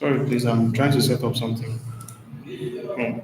Sorry, please. I'm trying to set up something. Hmm.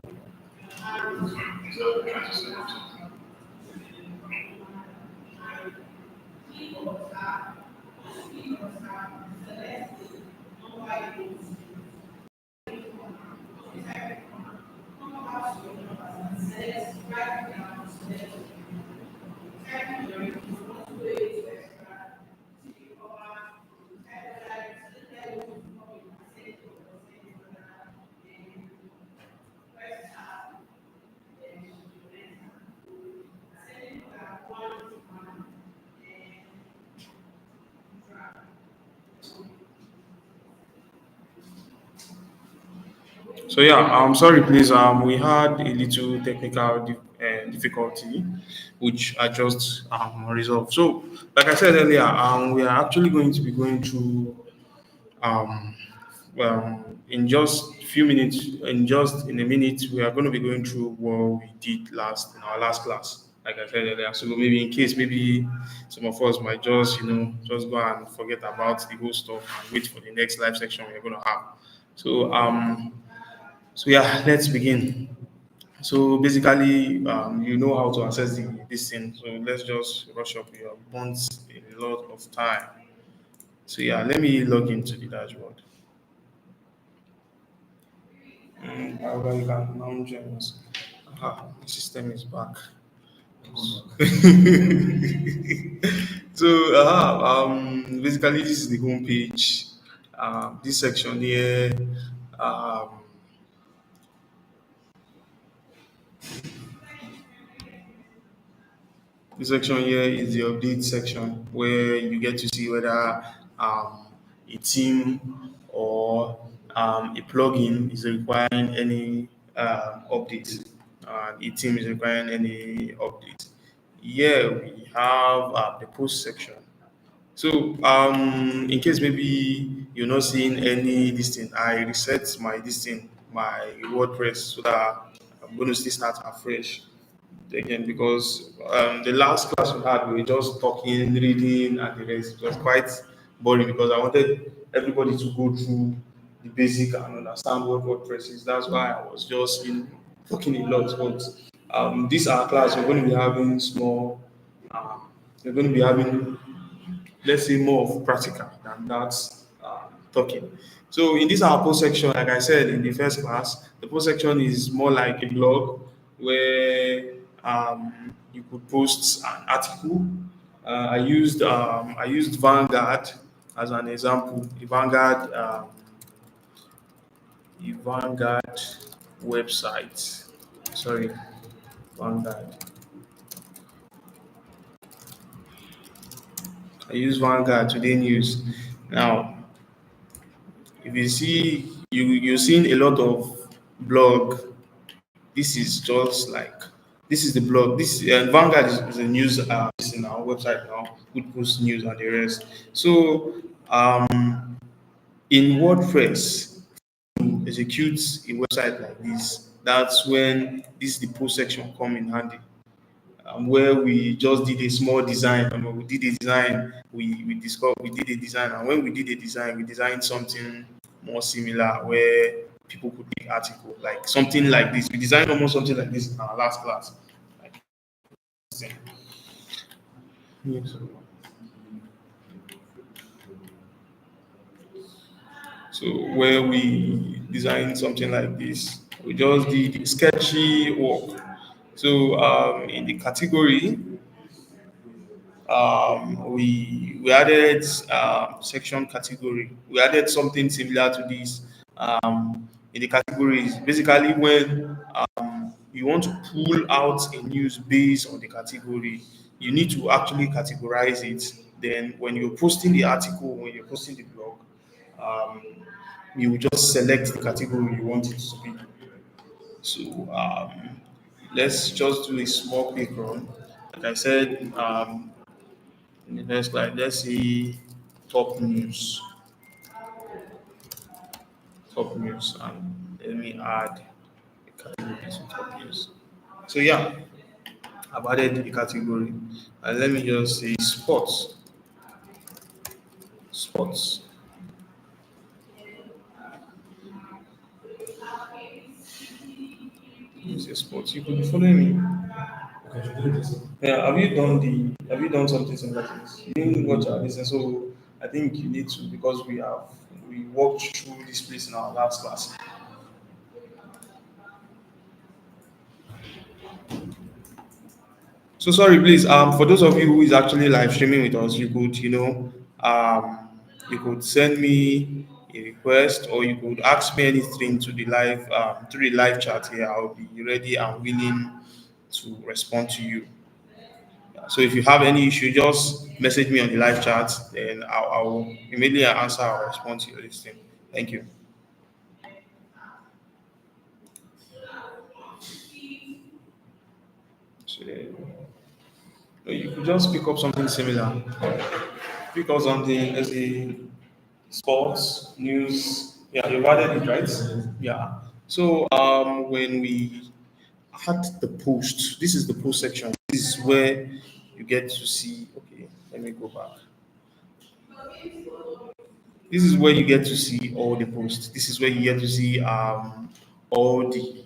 So yeah, I'm sorry, please. We had a little technical difficulty, which I just resolved. So, like I said earlier, we are actually going to be going through um, in just few minutes, in a minute, we are going to be going through what we did last in our last class. Like I said earlier, so maybe in case maybe some of us might just just go and forget about the whole stuff and wait for the next live section we're going to have. So so yeah, let's begin. So basically, you know how to access this thing. So let's just rush up here. Burns a lot of time. So yeah, let me log into the dashboard. However, you can now join us. The system is back. So basically, this is the home page. This section here. Um, This section here is the update section where you get to see whether a theme or a plugin is requiring any update. A theme is requiring any update. Here we have the post section. So, in case maybe you're not seeing any this thing, I reset my this thing, my WordPress, so that I'm going to still start afresh again because the last class we had, we were just talking, reading, and the rest. It was quite boring because I wanted everybody to go through the basic and understand what WordPress is. That's why I was just talking a lot. But this our class, we're going to be having small. Um, we're going to be having, let's say, more of practical than that talking. So in this our post section, like I said in the first class, the post section is more like a blog where you could post an article. I used Vanguard as an example. A Vanguard website. Sorry, Vanguard. I use Vanguard Today News. Now, if you see, you're seeing a lot of blog. This is just like this is the blog. This Vanguard is a news is in our website now. We post news and the rest. So in WordPress, to execute a website like this, that's when this the post section come in handy. Where we just did a small design. We did a design. We discovered we did a design, and when we did a design, we designed something more similar where people could make article like something like this. We designed almost something like this in our last class. Like this thing. Yes. So where we designed something like this, we just did sketchy work. So in the category, we added section category. We added something similar to this in the categories. Basically, when you want to pull out a news based on the category, you need to actually categorize it. Then, when you're posting the article, when you're posting the blog, um, you will just select the category you want it to be. So let's just do a small quick run. Like I said, in the next slide, let's see top news. Top news, and let me add a category to top news. So yeah, I've added a category, and let me just say sports. Sports. Use your sports. You could be following me. Yeah, have you done something similar to this? You didn't watch our business, so I think you need to because we walked through this place in our last class. So sorry, please. For those of you who is actually live streaming with us, you could, you could send me a request, or you could ask me anything to the live chat here. I'll be ready and willing to respond to you. So if you have any issue, just message me on the live chat, then I'll immediately answer or respond to your listing. Thank you. So you could just pick up something similar. Pick up something as a sports, news. Yeah, you've added it, right? Yeah. So when we had the post, this is the post section. This is where you get to see. Okay, let me go back. This is where you get to see all the posts. This is where you get to see all the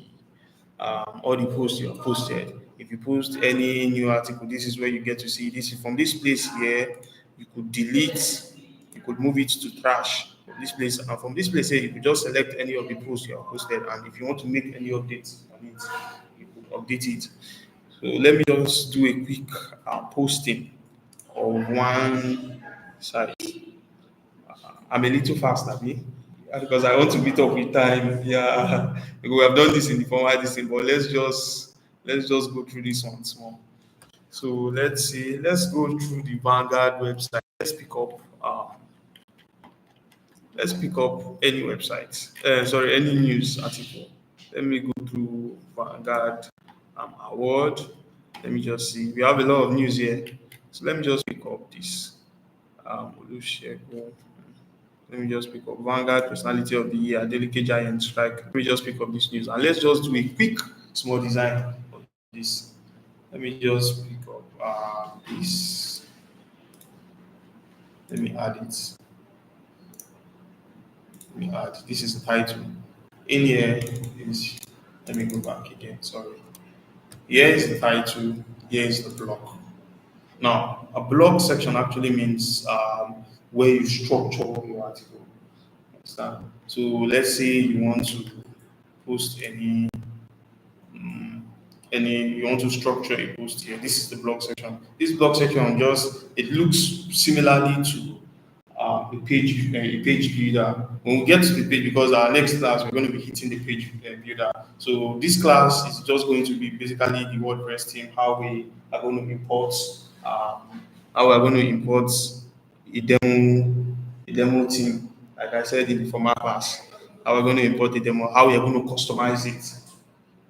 all the posts you have posted. If you post any new article, this is where you get to see this. From this place here, you could delete, you could move it to trash from this place, and from this place here, you could just select any of the posts you have posted, and if you want to make any updates on it, you could update it. So let me just do a quick posting of one site. I'm a little fast, Abi, because I want to meet up with time. Yeah, we have done this in the formal this thing, but let's just go through this once more. So let's see. Let's go through the Vanguard website. Let's pick up any website. Sorry, any news article. Let me go through Vanguard award. Let me just see. We have a lot of news here, so let me just pick up this. Olusegun. Let me just pick up Vanguard Personality of the Year, Delicate Giant Strike. Let me just pick up this news and let's just do a quick small design of this. Let me just pick up this. Let me add it. Let me add. This is the title. In here is, let me go back again. Sorry. Here is the title. Here is the block. Now, a block section actually means where you structure your article. Understand? So let's say you want to post any you want to structure a post here. This is the blog section. This blog section just it looks similarly to a page builder. When we get to the page, because our next class we're going to be hitting the page builder. So this class is just going to be basically the WordPress theme, how we are going to import, how we're going to import a demo theme. Like I said in the former class, how we're going to import a demo, how we are going to customize it.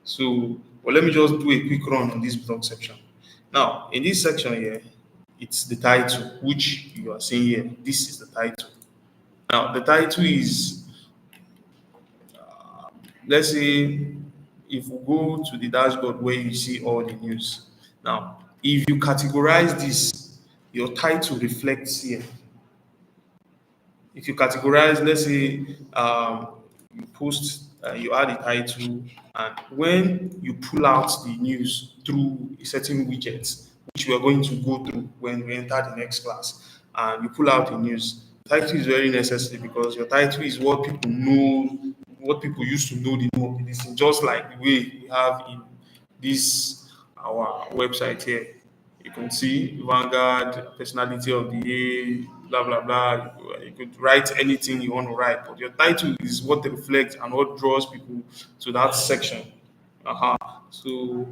So, well, let me just do a quick run on this blog section. Now, in this section here, it's the title, which you are seeing here. This is the title. Now, the title is, let's say, if we go to the dashboard where you see all the news. Now, if you categorize this, your title reflects here. If you categorize, let's say you post, you add a title, and when you pull out the news through a certain widget, which we are going to go through when we enter the next class, and you pull out the news, title is very necessary because your title is what people know, what people used to know the name of the listing, just like the way we have in this our website here. You can see Vanguard, personality of the year, blah blah blah. You could write anything you want to write, but your title is what reflects and what draws people to that section. So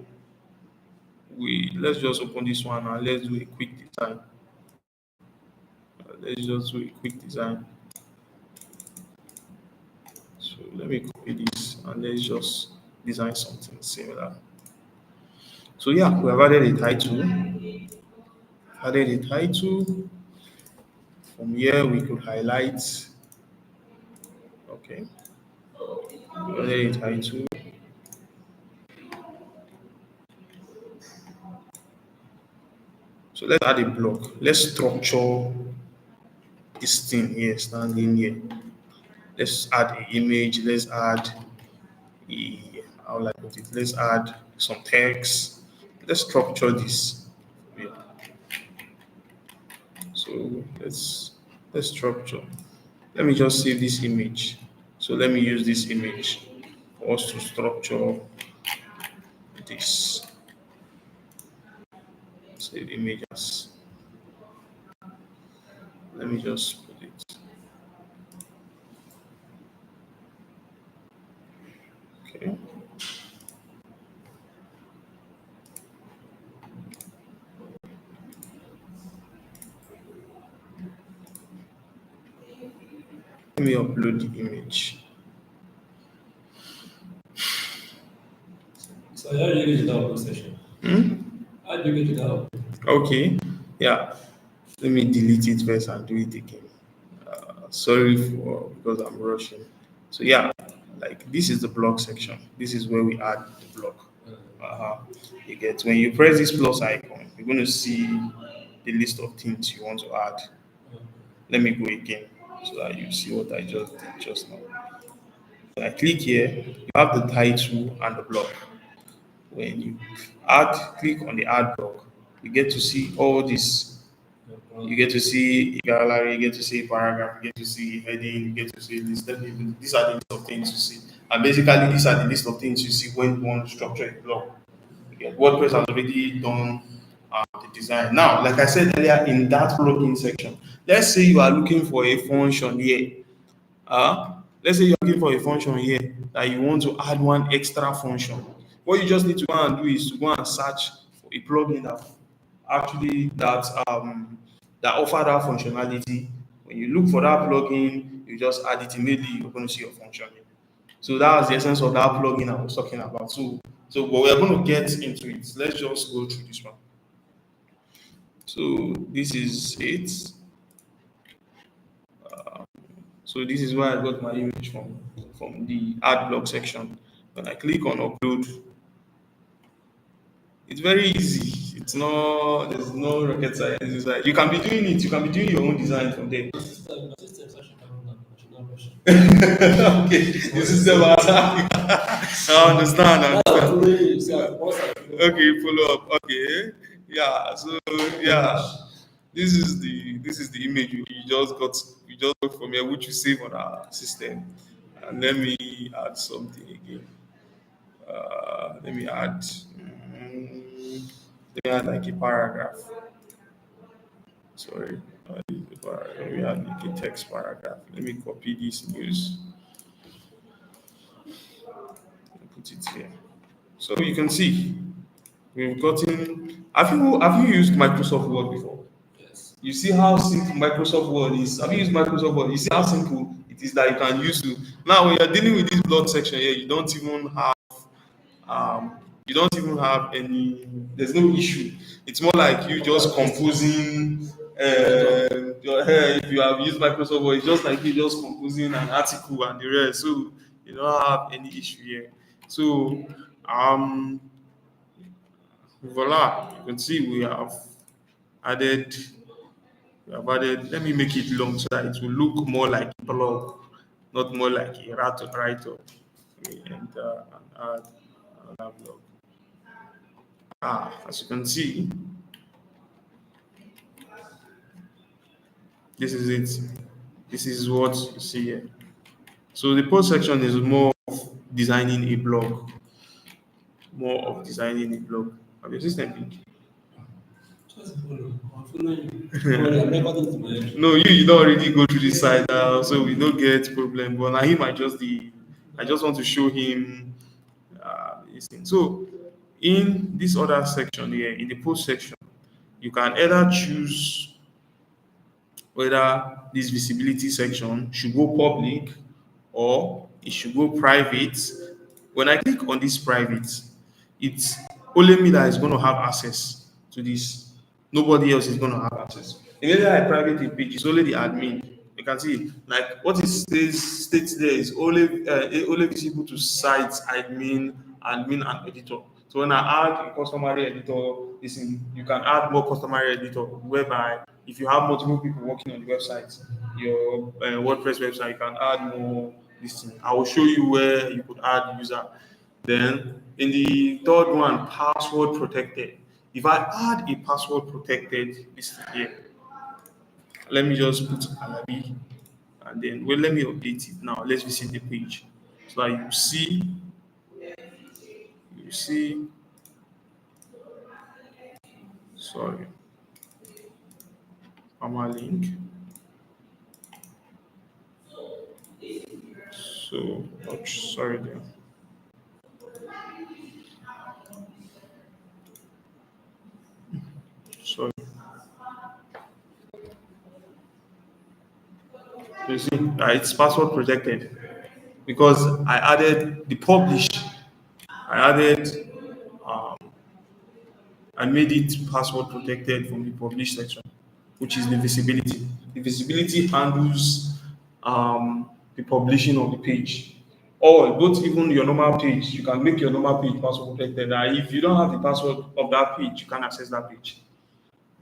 we let's just open this one and let's do a quick design. Let's just do a quick design. So let me copy this and let's just design something similar. So yeah, we have added a title. Added a title. From here we could highlight. Okay. Added a title. So let's add a block. Let's structure this thing here, standing here. Let's add an image. Let's add a, how will I put it. Let's add some text. Let's structure this. Yeah. So let's structure. Let me just save this image. So let me use this image for us to structure this. Save image as. Let me just put it. Okay. Let me upload the image. So how do you get to that upload session? How do you get to that upload? Okay. Yeah. Let me delete it first and do it again. Sorry for because I'm rushing. So yeah, like this is the block section. This is where we add the block. Uh-huh. You get when you press this plus icon, you're going to see the list of things you want to add. Let me go again so that you see what I just did just now. When I click here, you have the title and the block. When you click on the add block, you get to see all this. You get to see a gallery, you get to see a paragraph, you get to see a heading, you get to see list. These are the list of things you see. And basically, these are the list of things you see when you want to structure a blog. Yeah, WordPress has already done the design. Now, like I said earlier in that plugin section, let's say you are looking for a function here. Let's say you're looking for a function here that you want to add one extra function. What you just need to go and do is to go and search for a plugin that actually that offer that functionality. When you look for that plugin, you just add it immediately. You're going to see your function. So that was the essence of that plugin I was talking about. But we're going to get into it. Let's just go through this one. So this is it. So this is where I got my image from the art block section. When I click on upload, it's very easy. It's not there's no rocket science. It's like you can be doing it. You can be doing your own design from there. My system is actually coming down. I should not rush. Okay, this is the matter. I understand. I That's understand. following you. So once I Okay, follow up. Okay, yeah. So yeah, this is the image you just got from here, which you save on our system. And let me add something again. Let me add. Let me add like a paragraph. Sorry, let me add like a text paragraph. Let me copy this news and put it here. So you can see we've gotten. Have you used Microsoft Word before? yes. You see how simple Microsoft Word is. Have you used Microsoft Word? You see how simple it is that you can use to. Now, when you're dealing with this blog section here, um, you don't even have any. There's no issue. It's more like you just composing. If you have used Microsoft Word, it's just like you just composing an article and the rest. So you don't have any issue here. So um, voila, you can see added let me make it long so that it will look more like a blog, not more like a write-up. Enter and add another blog. As you can see, this is it. This is what you see here. So the post section is more of designing a blog, more of designing a blog. Have your system been? Just follow. I'm following you. Don't worry, I'm recording to my entry. No, you don't already go to this side now, so we don't get problem. But now him, I just want to show him this thing. So in this other section here, in the post section, you can either choose whether this visibility section should go public or it should go private. When I click on this private, it's only me that is going to have access to this. Nobody else is going to have access. Immediately I private a page, it's only the admin. You can see, like what it states there is only visible to sites, admin, and editor. So when I add a customary editor, you can add more customary editor, whereby if you have multiple people working on the website, your WordPress website, you can add more this thing. I will show you where you could add user. Then in the third one, password protected. If I add a password protected this here, let me just put Alabi and then well let me update it now. Let's visit the page. So that you see, sorry, link. So ouch, sorry there. Sorry. You see, it's password protected because I added the publish. I added I made it password protected from the publish section, which is the visibility. The visibility handles the publishing of the page. Or both even your normal page, you can make your normal page password protected. And if you don't have the password of that page, you can't access that page.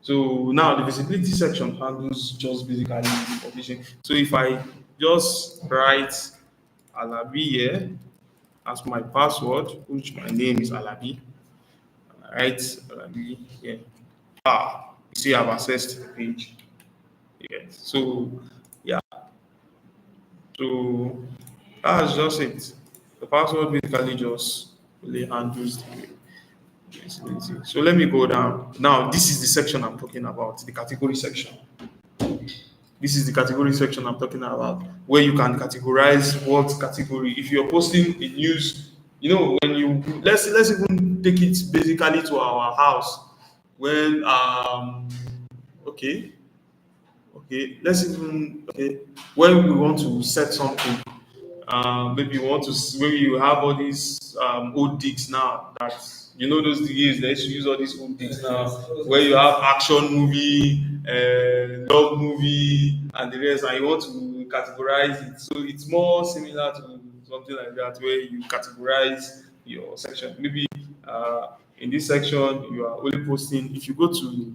So now the visibility section handles just basically the publishing. So if I just write Alabi here as my password, which my name is Alabi, right? Alabi here. You see, I've accessed the page. Yes. So yeah, so that's just it. The password basically just really handles the visibility. So let me go down. Now, this is the section I'm talking about, the category section. This is the category section I'm talking about, where you can categorize what category. If you're posting a news, when you let's even take it basically to our house. When okay, when we want to set something, maybe you want to maybe you have all these old digs now that those days they used to use all these old digs now where you have action movie, love movie, and the rest, and you want to categorize it. So it's more similar to something like that where you categorize your section. Maybe in this section you are only posting. If you go to the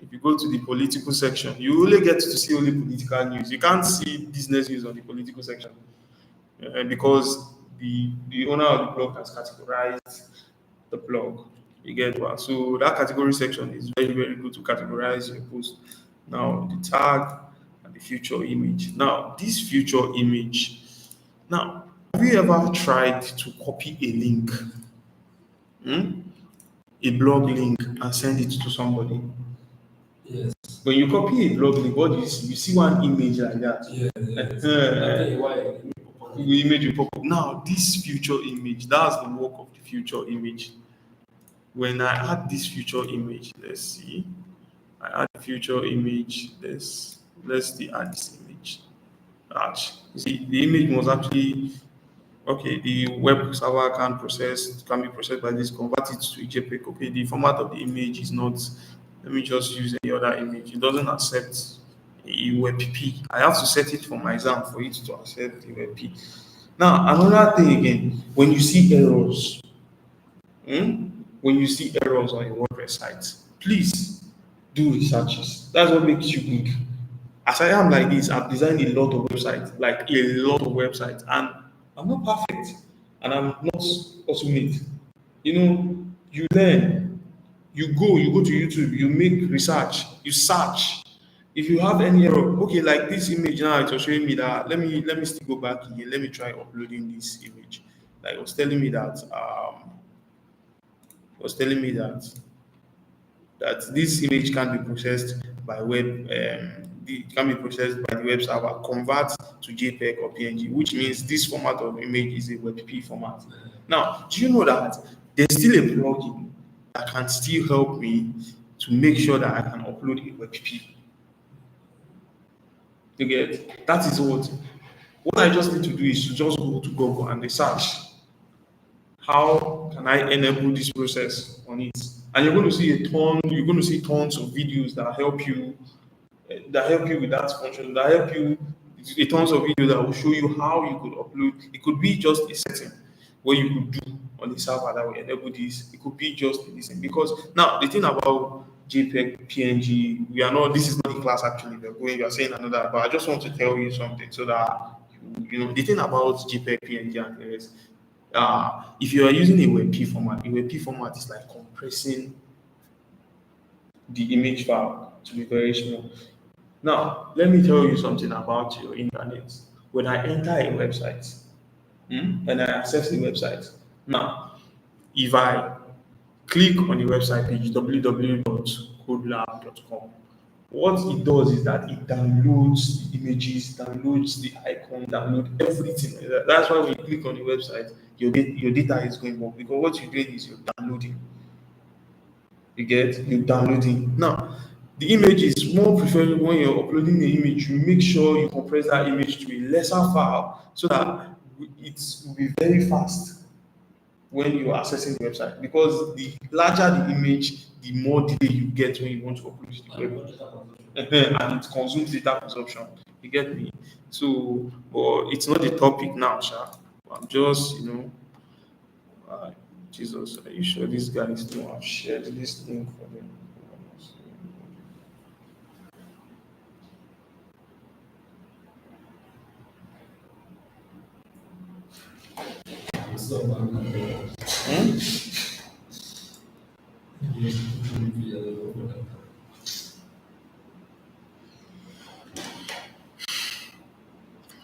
if you go to the political section, you only get to see only political news. You can't see business news on the political section because the owner of the blog has categorized the blog. You get what? So that category section is very, very good to categorize your post. Now the tag and the future image. Now this future image. Now, have you ever tried to copy a link, hmm? A blog link, and send it to somebody? Yes. When you copy a blog link, what do you see? You see one image like that. Yes. Yes. Uh, After a while, the image will pop up. Now, this future image, that's the work of the future image. When I add this future image, let's see. I add the future image. Let's see, add this image. You see, the image must actually okay. The web server can be processed by this. Convert it to a JPEG. Okay, the format of the image is not. Let me just use any other image. It doesn't accept a WebP. I have to set it for my exam for it to accept the WebP. Now, another thing again, when you see errors, when you see errors on your WordPress site, please do researches. That's what makes you good. As I am like this, I've designed a lot of websites, like a lot of websites, and I'm not perfect, and I'm not automate. You learn, you go to YouTube, you make research, you search. If you have any error, okay, like this image now, it was showing me that. Let me still go back again. Let me try uploading this image. Like it was telling me that was telling me that this image can be processed by web it can be processed by the web server, convert to JPEG or PNG, which means this format of image is a WebP format. Now, do you know that there's still a plugin that can still help me to make sure that I can upload a WebP? You get that is what I just need to do is to just go to Google and research how can I enable this process on it? And you're going to see tons of videos that help you with that function, that help you a tons of videos that will show you how you could upload. It could be just a setting where you could do on the server that will enable this. It could be just a listen. Because now the thing about JPEG, PNG, this is not the class actually, we are saying another, but I just want to tell you something so that The thing about JPEG, PNG, and the rest, if you are using a WebP format, a WebP format is like compressing the image file to be very small. Now, let me tell you something about your internet. When I enter a website, when I access the website, now, if I click on the website page www.codelab.com, what it does is that it downloads the images, downloads the icon, download everything. That's why when you click on the website, your data is going up because what you're doing is you're downloading. You're downloading. Now, the image is more preferable when you're uploading the image. You make sure you compress that image to a lesser file so that it will be very fast when you are accessing the website, because the larger the image, the more delay you get when you want to upload it to the web. And it consumes data consumption. You get me? So, but it's not the topic now, Sha. I'm just, uh, Jesus, are you sure these guys don't have shared this link for them? Hmm?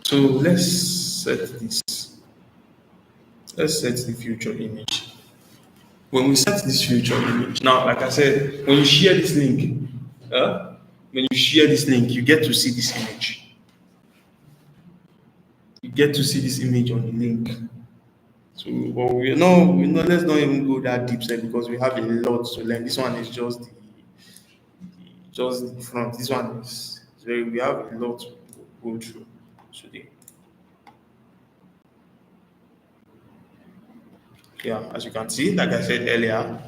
So let's set the future image. When we set this future image, now, like I said, when you share this link, you get to see this image. You get to see this image on the link. So, but let's not even go that deep side because we have a lot to learn. This one is just the front. This one is very, we have a lot to go through today. Yeah, as you can see, like I said earlier,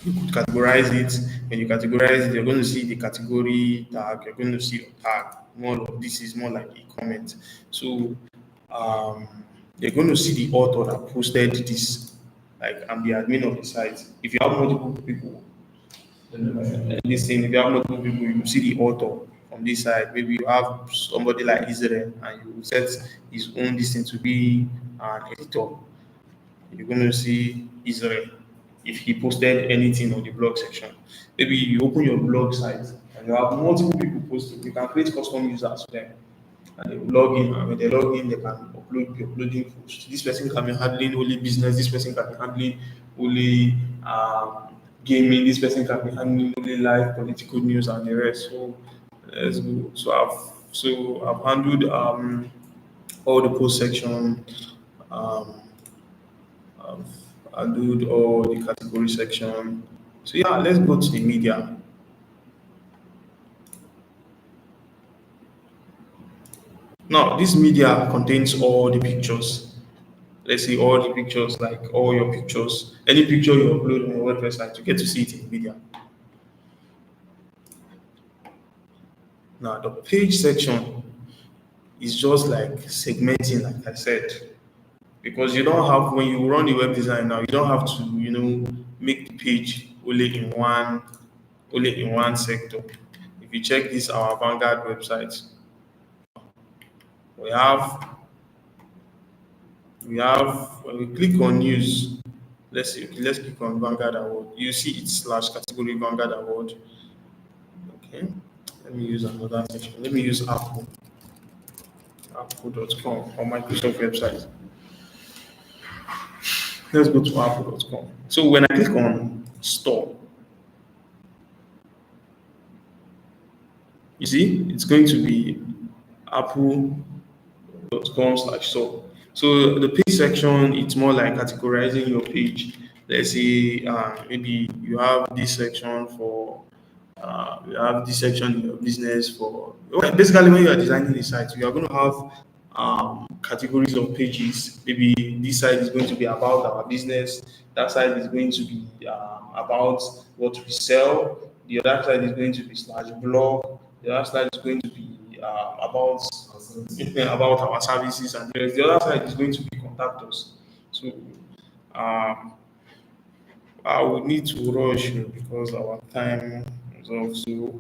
you could categorize it. When you categorize it, you're going to see the category tag, you're going to see your tag. More of this is more like a comment. So um, you're going to see the author that posted this, like I'm the admin of the site. If you have multiple people if you have multiple people, you see the author from this side. Maybe you have somebody like Israel and you set his own this thing to be an editor. You're going to see Israel if he posted anything on the blog section. Maybe you open your blog site and you have multiple people posting. You can create custom users for them and they will log in. And when they log in, they can be uploading posts. This person can be handling only business. This person can be handling only gaming. This person can be handling only live political news and the rest. So let's go. So I've handled all the post section. Um, I've handled all the category section. So yeah, let's go to the media. Now, this media contains all the pictures. Let's say all the pictures, like all your pictures. Any picture you upload on your WordPress site, you get to see it in media. Now, the page section is just like segmenting, like I said, because you don't have, when you run the web design now, you don't have to, make the page only in one sector. If you check this, our Vanguard website, we have when we click on news, let's see, okay, let's click on Vanguard Award. You see it's slash category Vanguard Award. Okay, let me use another section. Let me use apple.com or Microsoft website. Let's go to apple.com. So when I click on store, you see it's going to be apple.com/store. So the page section, it's more like categorizing your page. Let's say maybe you have this section for you have this section in your business for, well, basically when you are designing the site, you are going to have categories of pages. Maybe this side is going to be about our business, that side is going to be about what we sell, the other side is going to be slash blog, the other side is going to be about our services, and the other side is going to be contact us. So um, I would need to rush because our time is off. So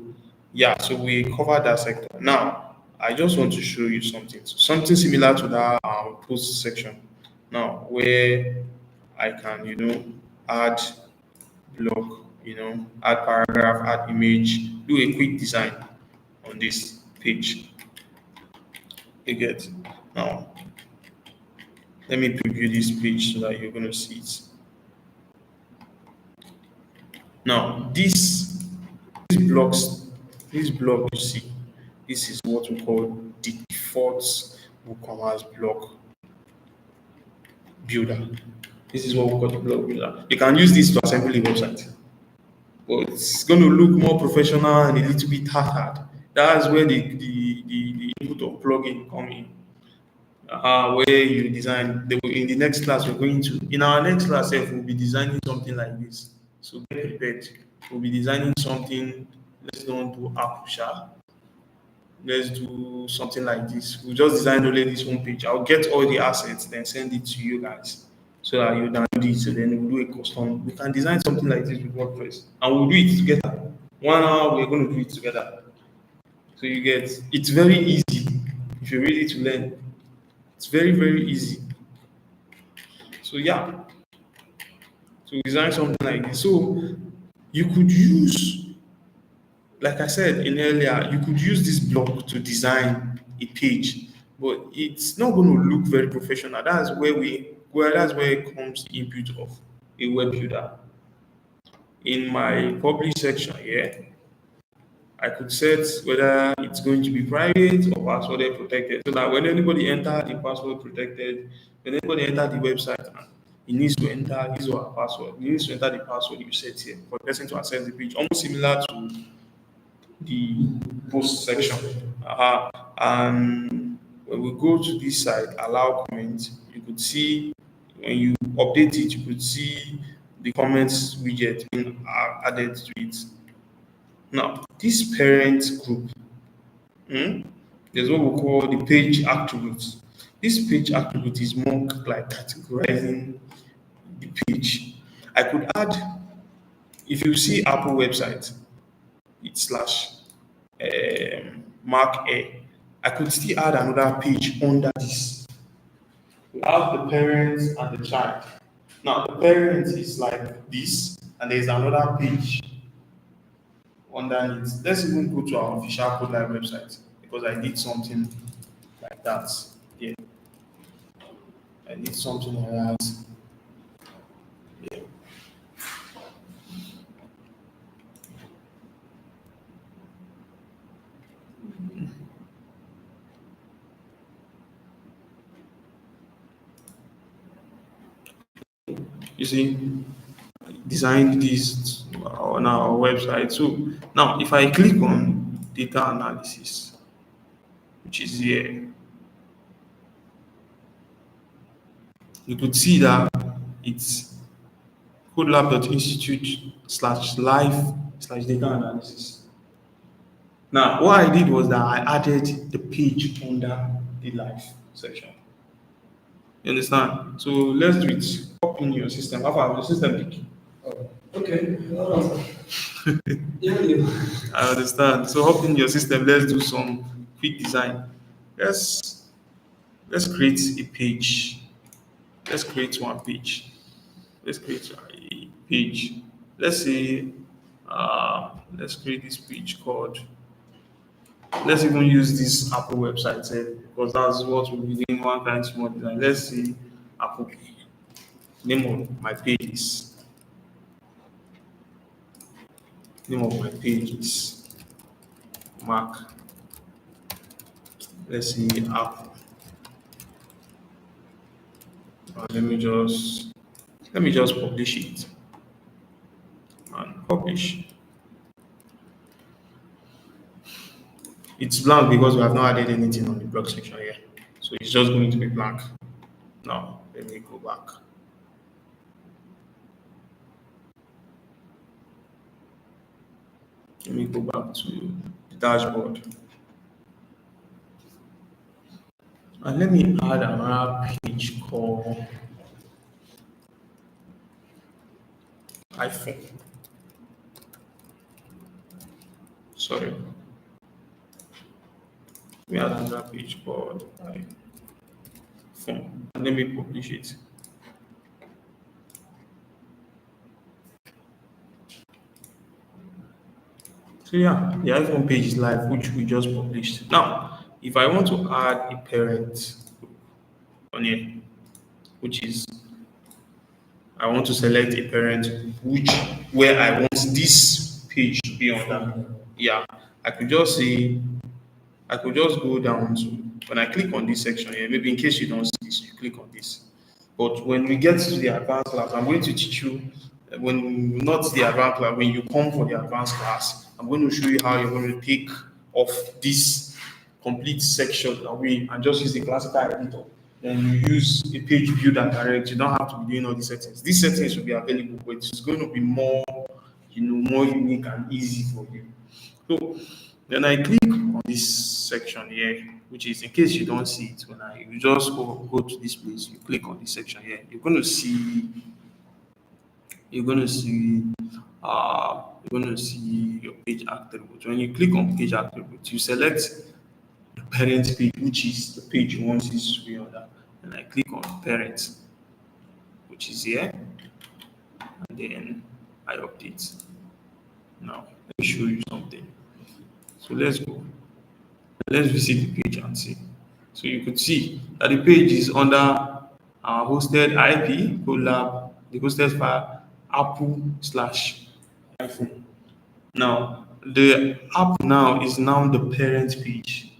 yeah, so we covered that sector. Now I just want to show you something similar to that post section. Now, where I can, add block, add paragraph, add image, do a quick design on this page. You get now. Let me preview this page so that you're going to see it. Now, these blocks, this block you see, this is what we call the default WooCommerce block builder. This is what we call the block builder. You can use this to assemble a website, but it's going to look more professional and a little bit hard. That's where the input of plugin come in. Where you design. In the next class, we're going to, in our next class, we'll be designing something like this. So get prepared. We'll be designing something. Let's don't do Apusha. Let's do something like this. We'll just design only this one page. I'll get all the assets, then send it to you guys so that you download it. So then we'll do a custom. We can design something like this with WordPress and we'll do it together. 1 hour, we're going to do it together. So you get it's very easy if you're ready to learn. It's very, very easy. So yeah, to design something like this. So you could use, like I said in earlier, you could use this block to design a page, but it's not going to look very professional. That's where it comes the input of a web builder. In my publish section here, I could set whether it's going to be private or password protected, so that when anybody enter the password protected, when anybody enter the website, he needs to enter his or her password. He needs to enter the password you set here for the person to access the page, almost similar to the post section. And when we go to this side, allow comments, you could see when you update it, you could see the comments widget being added to it. Now, this parent group, hmm, there's what we call the page attributes. This page attribute is more like categorizing the page. I could add, if you see Apple website, it's slash mark A. I could still add another page under this. We have the parents and the child. Now, the parent is like this, and there's another page underneath. Let's even go to our official Code Live website because I did something like that. Yeah, I did something like that. Yeah. You see, designed this on our website. So now, if I click on data analysis, which is here, you could see that it's codelab.institute/live/data analysis. Now, what I did was that I added the page under the live section. You understand? So let's do it. Hop in your system. How far your system pick? Okay, hold on, sir. Yeah, yeah. I understand. So hop in your system. Let's do some quick design. Let's let's create a page. Let's create one page. Let's create a page. Let's say, let's create this page called. Let's even use this Apple website because that's what we'll be doing one kind small design. Let's see Apple. Name of my page is name of my page is Mark. Let's see Apple. Let me just publish it and publish. It's blank because we have not added anything on the blog section here. So it's just going to be blank. Now, let me go back. Let me go back to the dashboard. And let me add another page called iPhone. Sorry. Let We add another page called iPhone and let me publish it. So yeah, the iPhone page is live, which we just published. Now, if I want to add a parent on here, which is I want to select a parent which where I want this page to be under. Yeah, I could just say I could just go down to when I click on this section here, maybe in case you don't see this, you click on this. But when we get to the advanced class, I'm going to teach you when not the advanced class, when you come for the advanced class, I'm going to show you how you're going to take off this complete section away and just use the classical editor. Then you use a page builder direct. You don't have to be doing all these settings. These settings will be available, but it's going to be more, more unique and easy for you. So then I click on this section here, which is in case you don't see it, when I you just go to this place, you click on this section here, you're gonna see your page attributes. When you click on page attributes, you select the parent page, which is the page you want this to be under. And I click on parent, which is here, and then I update. Now let me show you something. So let's go. Let's visit the page and see. So you could see that the page is under our hosted IP, collab, the hosted file, Apple slash iPhone. Now, the app now is now the parent page.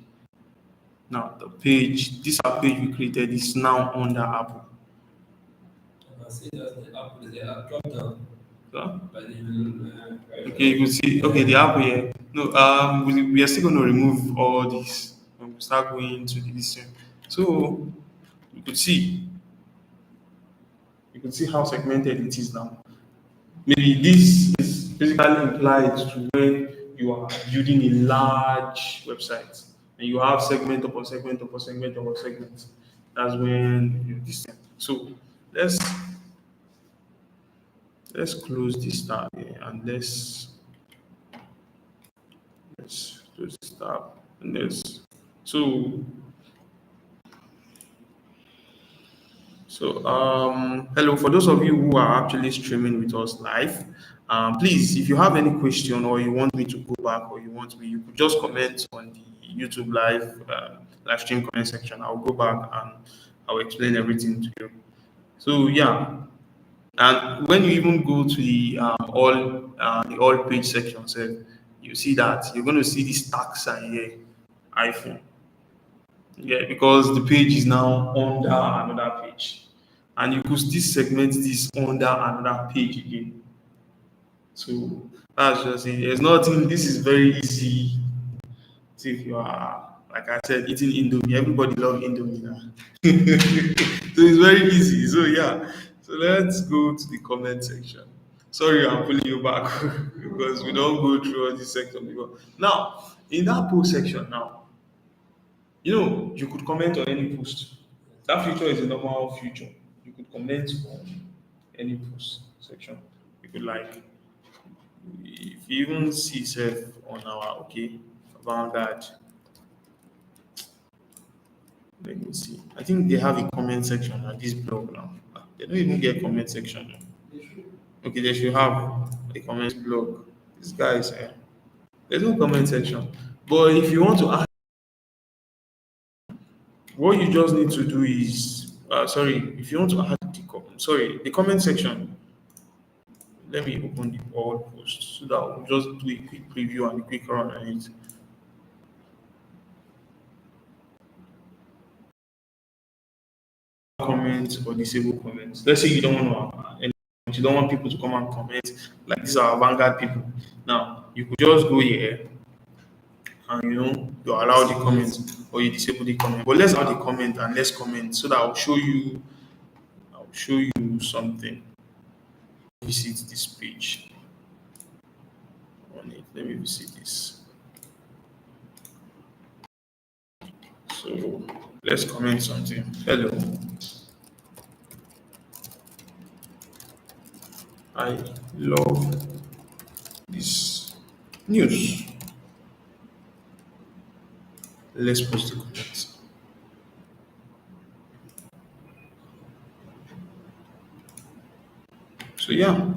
Now, the page, this app page we created is now under Apple. I can see that the app is a drop down So, by the okay, you can see, okay, the app here. No, we are still going to remove all this when we start going to the listen. So, you could see, you can see how segmented it is now. Maybe this is basically implied to when you are building a large website and you have segment upon segment upon segment upon segment. That's when you this thing. So let's let's close this tab here and let's close this tab and let's so hello for those of you who are actually streaming with us live. Please, if you have any question or you want me to go back or you want me, you could just comment on the YouTube live stream comment section. I'll go back and I'll explain everything to you. So yeah, and when you even go to the all page section, you see that you're going to see this tag sign here, iPhone. Yeah, because the page is now under another page. And you could still segment this under another page again. So that's just it. There's nothing, this is very easy. So if you are, like I said, eating Indomie, everybody love Indomie now. So it's very easy. So yeah. So let's go to the comment section. Sorry, I'm pulling you back because we don't go through all this section before. Now, in that post section now, you could comment on any post. That feature is a normal feature. You could comment on any post section. You could like, if you even see self on our Vanguard, let me see. I think they have a comment section at this blog now. They don't even get comment section. Okay, they should have a comment blog. These guys, there's no comment section. But if you want to add, what you just need to do is, sorry, if you want to add the comment section. Let me open the all post so that we'll just do a quick preview and a quick run on it. Comments or disable comments. Let's say you don't want to you don't want people to come and comment like these are Vanguard people. Now you could just go here and you allow the comments or you disable the comment. But let's allow the comment and let's comment so that I'll show you something. Visit this page on it. Let me visit this. So let's comment something. Hello. I love this news. Let's post the comments. So yeah,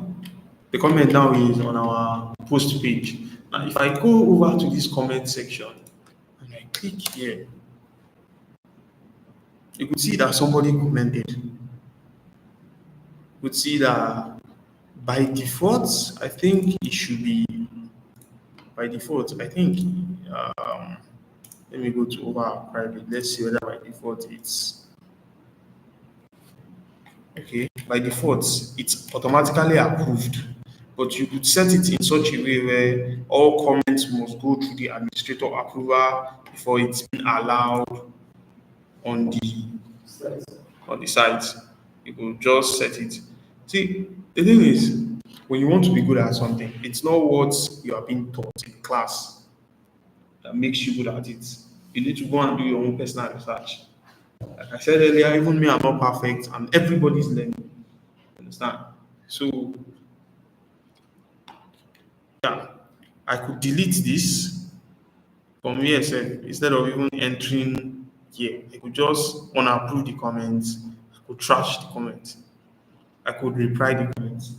the comment now is on our post page. Now, if I go over to this comment section and I click here, you could see that somebody commented. You could see that by default, I think it should be by default. I think um, let me go to over our private. Let's see whether by default it's okay. By default, it's automatically approved, but you could set it in such a way where all comments must go through the administrator approval before it's been allowed on the site. You could just set it. See, the thing is, when you want to be good at something, it's not what you are being taught in class that makes you good at it. You need to go and do your own personal research. Like I said earlier, even me, I'm not perfect, and everybody's learning. Understand? So yeah, I could delete this from here sef instead of even entering here. I could just unapprove the comments. I could trash the comments. I could reply the comments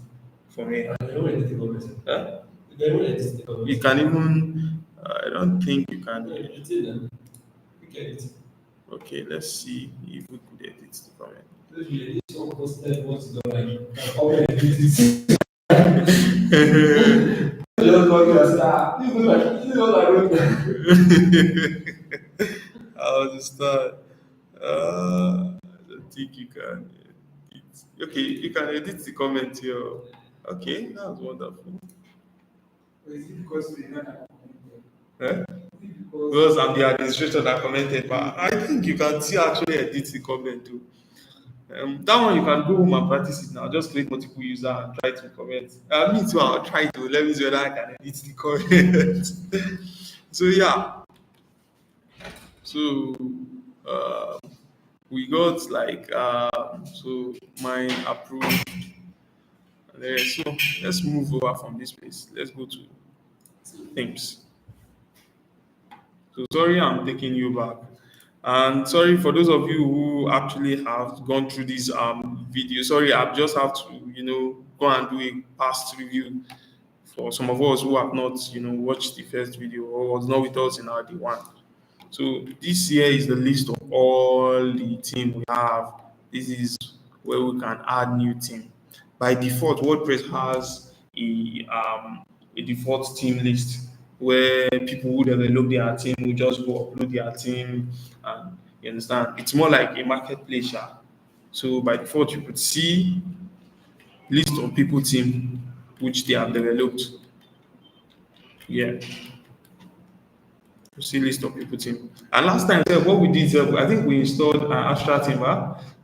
from here. I don't edit the comments. Huh? You can even edit the You comments. can even. I don't think you can. Yeah, edit it then. You can edit. Okay, let's see if we could edit the comment. If you edit some posted what you don't like, how can edit it? Just log in and say, this is what I wrote. I understand. I don't think you can edit. Okay, you can edit the comment here. Okay, that's wonderful. Is it because we know that? Eh? Because Because I'm the administrator that commented, but I think you can still actually edit the comment too. That one you can go home and practice it now. Just create multiple user and try to comment. Me too, I'll try to let me see whether I can edit the comment. So yeah, so uh, we got like so mine approved. So let's move over from this place. Let's go to themes. So sorry, I'm taking you back. And sorry for those of you who actually have gone through this video. Sorry, I just have to, go and do a past review for some of us who have not, watched the first video or was not with us in our day one. So this here is the list of all the team we have. This is where we can add new team. By default, WordPress has a default team list where people who develop their team will just go upload their team, and you understand. It's more like a marketplace. Yeah. So by default, you could see list of people team which they have developed. Yeah, you see list of people team. And last time, what we did, I think we installed an Astra team.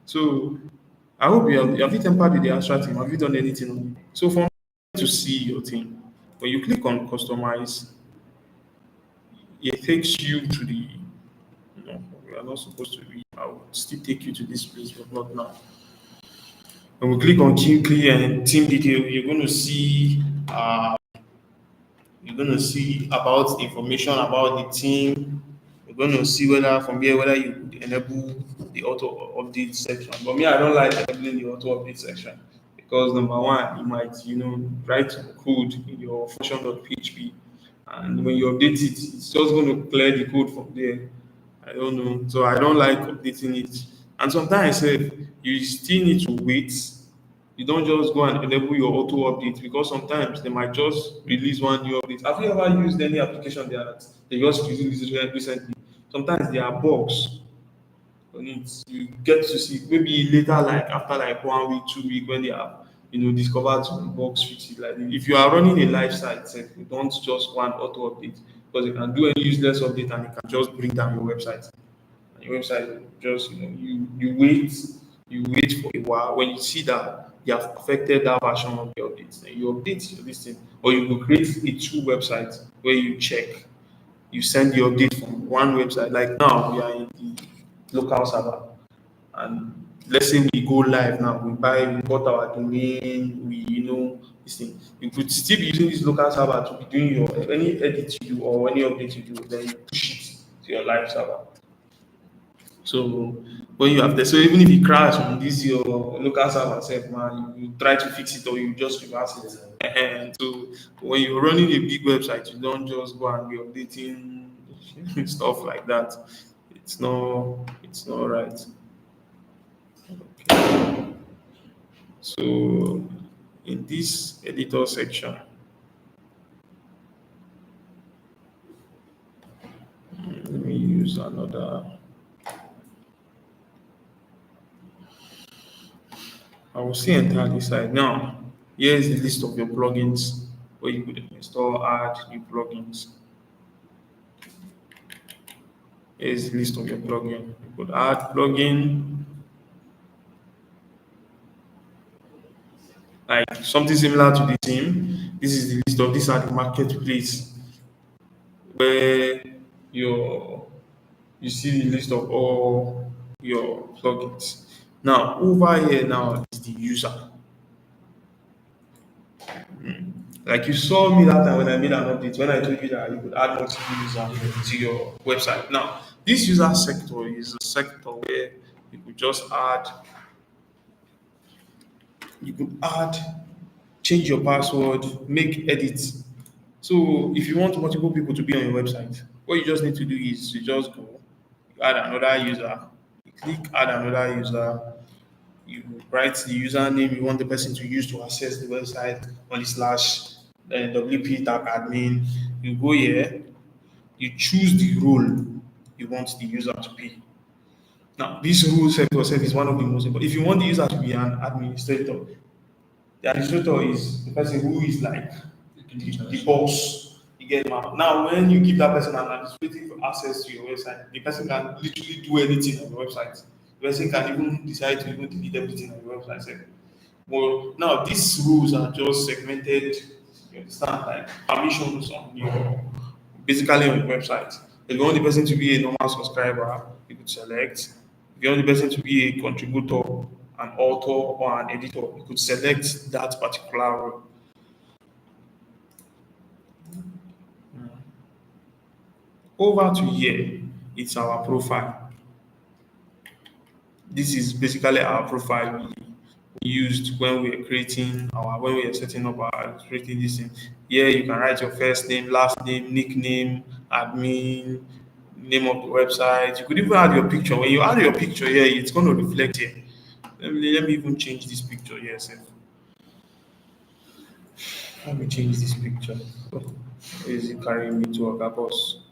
So I hope have you tempered with the Astra team? Have you done anything on it? So for me to see your team, when you click on customize, it takes you to the, we are not supposed to be, I will still take you to this place, but not now. When we click on clear and team detail, you're going to see about information about the team. You're going to see whether from here whether you could enable the auto update section. But me, I don't like enabling the auto update section because number one, you might write some code in your function.php, and when you update it, it's just going to clear the code from there. I don't know, so I don't like updating it. And sometimes you still need to wait. You don't just go and enable your auto update because sometimes they might just release one new update. Have you ever used any application that they just released recently? Sometimes there are bugs on it. You get to see maybe later, like after like 1 week, 2 week, when they have discovered some bugs fix it. Like if you are running a live site, you don't just want auto update because you can do any useless update and it can just bring down your website. And your website just you wait for a while. When you see that you have perfected that version of the update, then you update your listing, or you will create a two website where you check. You send the update from one website. Like now, we are in the local server, and let's say we go live now. We bought our domain. This thing. You could still be using this local server to be doing your any edit you do or any update you do. Then you push it to your live server. So when you have the so even if it crash on this your local server self, man, you try to fix it or you just reverse it. And so when you're running a big website, you don't just go and be updating stuff like that. It's not right. Okay. So in this editor section, let me use another. I will see entirely side. Now, here is the list of your plugins where you could install, add new plugins. Here is the list of your plugin. You could add plugin like something similar to the theme. This is the list of these are the marketplace where your you see the list of all your plugins. Now over here now is the user. Like you saw me that time when I made an update, when I told you that you could add multiple users to your website. Now, this user sector is a sector where you could just add, you could add, change your password, make edits. So if you want multiple people to be on your website, what you just need to do is you just go, you add another user, you click add another user, you write the username you want the person to use to access the website on the slash WP tag admin. You go here, you choose the role you want the user to be. Now, this role sector itself is one of the most important. If you want the user to be an administrator, the administrator is the person who is like the boss. You get now when you give that person an administrative access to your website, the person can literally do anything on your website. The person can even decide to even delete everything on your website. Sef. Well, now these rules are just segmented. You understand, like permissions on your basically on your website. If you want the person to be a normal subscriber, you could select. If you want the person to be a contributor, an author, or an editor, you could select that particular role. Over to here, it's our profile. This is basically our profile we used when we are creating our when we are setting up our creating this thing. Here you can write your first name, last name, nickname, admin, name of the website. You could even add your picture. When you add your picture here, it's going to reflect here. Let me even change this picture here. Sef. Let me change this picture. Where is it carrying me to a boss?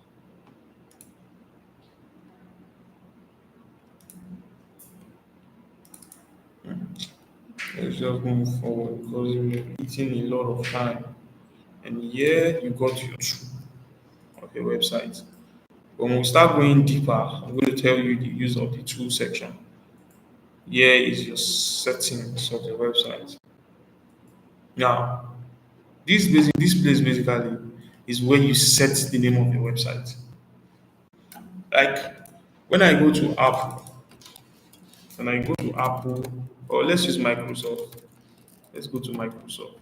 Let's just move forward because we're eating a lot of time. And here you got your true of your website. When we start going deeper, I'm going to tell you the use of the tool section. Here is your settings of the website. Now, this place basically is where you set the name of your website. Like when I go to Apple, when I go to Apple, or let's use Microsoft. Let's go to Microsoft.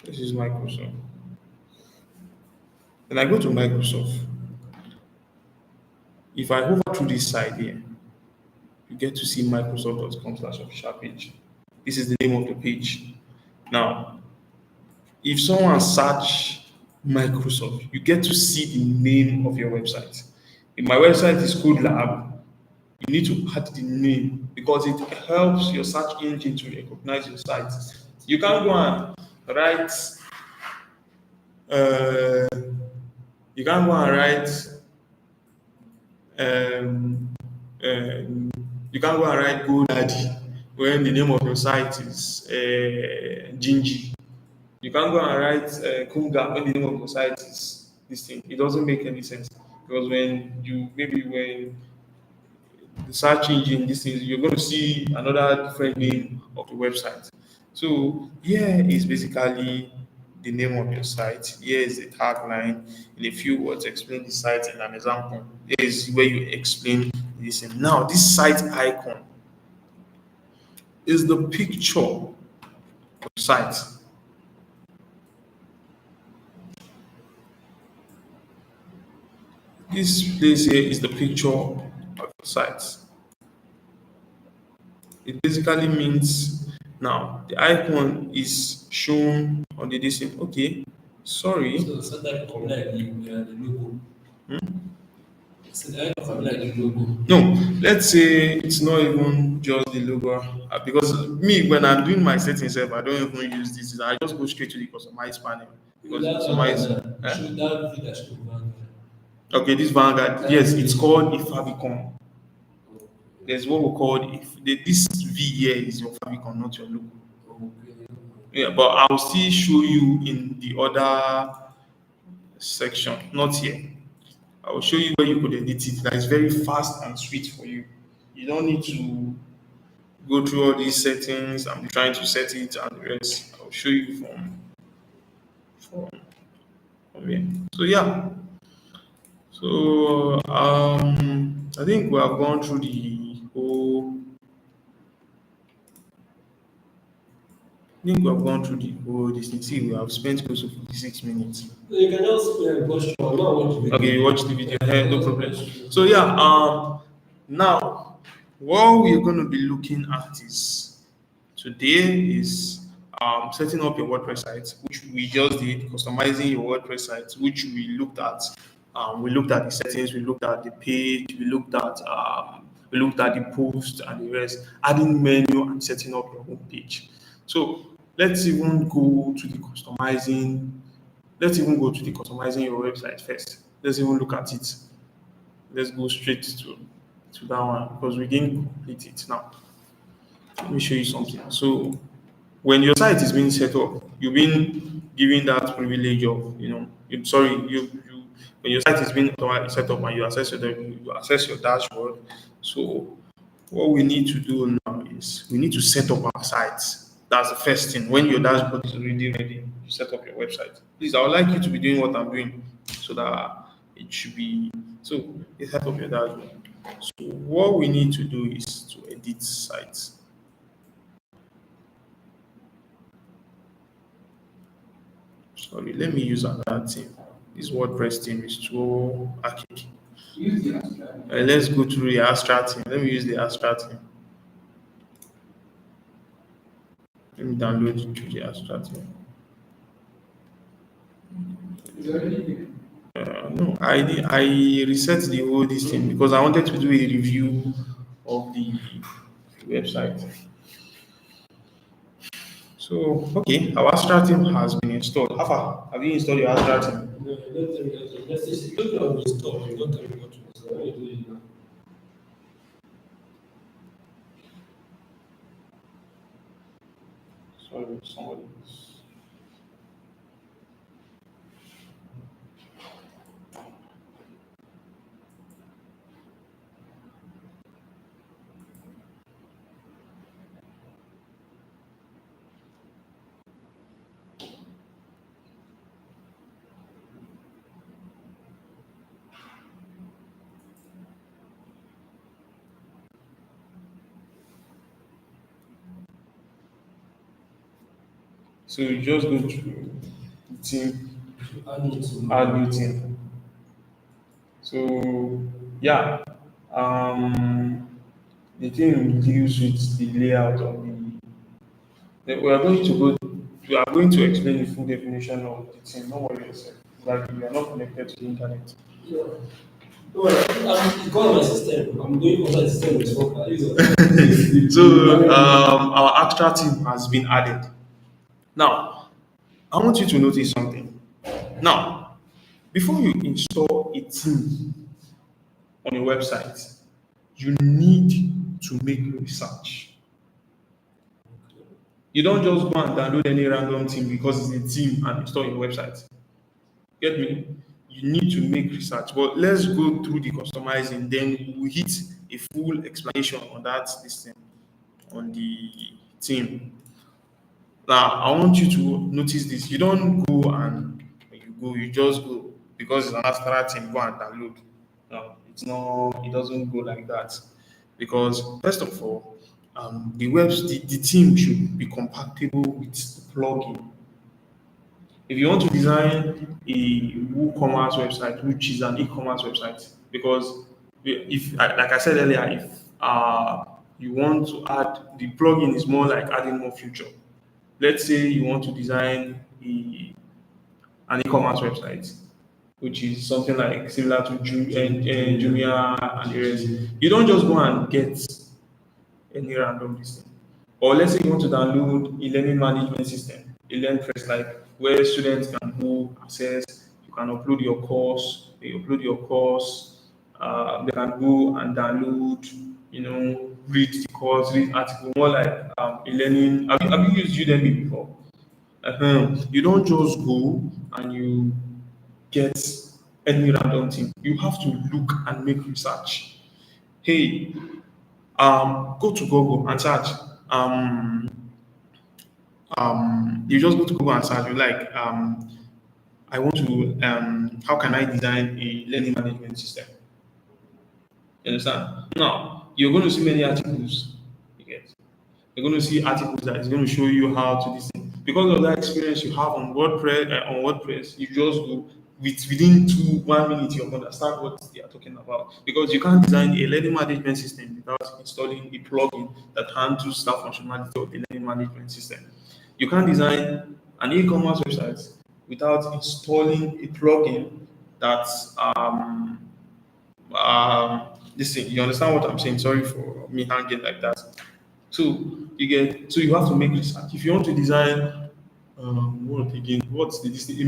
Let's use Microsoft. When I go to Microsoft, if I hover through this side here, you get to see microsoft.com/official page. This is the name of the page. Now, if someone search Microsoft, you get to see the name of your website. If my website is Code Lab, you need to add the name because it helps your search engine to recognize your site. You can't go and write. Uh, you can't go and write. Um, um, you can't go and write GoDaddy when the name of your site is Gingy. You can't go and write Kunga when the name of your site is this thing. It doesn't make any sense because when you maybe when the search engine this is you're going to see another different name of the website. So here is basically the name of your site. Here is the tagline. In a few words, explain the site in an example. Here is where you explain this. Now, this site icon is the picture of the site. This place here is the picture of your site. It basically means now the icon is shown on the distance. Okay, sorry. So that come like the logo. So that come like the logo. No, let's say it's not even just the logo. Because me, when I'm doing my settings, I don't even use this. I just go straight to the customize panel So because the that one customize. should that video should go on. Okay, this Vanguard, That yes, it's video. called a favicon. There's what we call if this V here is your favicon, not your logo. Okay. Yeah, but I'll still show you in the other section, not here. I will show you where you could edit it. That is very fast and sweet for you. You don't need to go through all these settings and be trying to set it and the rest. I'll show you from, from here. So yeah. So I think we have gone through the whole. I think we have gone through the whole this thing. See, we have spent close to 56 minutes. So you can just go show. Now watch the Okay, video. you watch the video. No Just problem. watch the So yeah, now what we're going to be looking at is today is setting up your WordPress site, which we just did, customizing your WordPress site, which we looked at. We looked at the settings, we looked at the page, we looked at the post and the rest, adding menu and setting up your home page. So let's even go to the customizing. Let's even go to the customizing your website first. Let's even look at it. Let's go straight to that one because we didn't complete it now. Let me show you something. So when your site is being set up, you've been given that privilege of, when your site is being set up and you access your dashboard. So what we need to do now is we need to set up our sites. That's the first thing. When your dashboard is already ready, you set up your website. Please, I would like you to be doing what I'm doing so that it should be so you set up your dashboard. So what we need to do is to edit sites. Sorry, let me use another theme. This WordPress theme is too archaic. use the abstract. Let's go through the abstract theme. Let me use the abstract theme. Let me download it through the abstract theme. It's already there. No, I reset the whole this thing because I wanted to do a review of the website. So okay, our abstract theme has been installed. How far? Have you installed your abstract theme? No, don't tell me that. Just don't tell me stop. You don't tell me what to install. What you do it now? Sorry, somebody. So you just go to team, Add me to. add new team. So yeah, the thing deals with the layout of the. We are going to go. We are going to explain the full definition of the team. Don't worry yourself. Like you are not connected to the internet. Yeah. No, it's called my system. I'm doing outside system with work. I use it. So our abstract team has been added. Now I want you to notice something. Now before you install a team on a website, you need to make research. You don't just go and download any random team because it's a team and install your website. Get me? You need to make research. But let's go through the customizing, then we'll hit a full explanation on that system, on the team. Now, I want you to notice this. You don't go and when you go, you just go because it's an abstract team, go and download. No, it doesn't go like that. Because first of all, the team should be compatible with the plugin. If you want to design a WooCommerce website, which is an e-commerce website, because if, like I said earlier, if you want to add the plugin is more like adding more feature. Let's say you want to design an e-commerce website, which is something like similar to Jumia and the rest. You don't just go and get any random listing. Or let's say you want to download a learning management system, a LearnPress, like where students can go access, you can upload your course, they upload your course, they can go and download, read the course, read article, more like a learning. Have you used Udemy before? You don't just go and you get any random thing. You have to look and make research. Hey, go to Google and search. Um, you just go to Google and search. You like, I want to. How can I design a learning management system? You understand? Now you're going to see many articles. You get. You're going to see articles that is going to show you how to this thing. Because of that experience you have on WordPress, you just go within 1 minute you understand what they are talking about. Because you can't design a learning management system without installing a plugin that handles that functionality of the learning management system. You can't design an e-commerce website without installing a plugin that this thing. You understand what I'm saying? Sorry for me hanging like that. So you have to make research. If you want to design what again? What's the this thing? A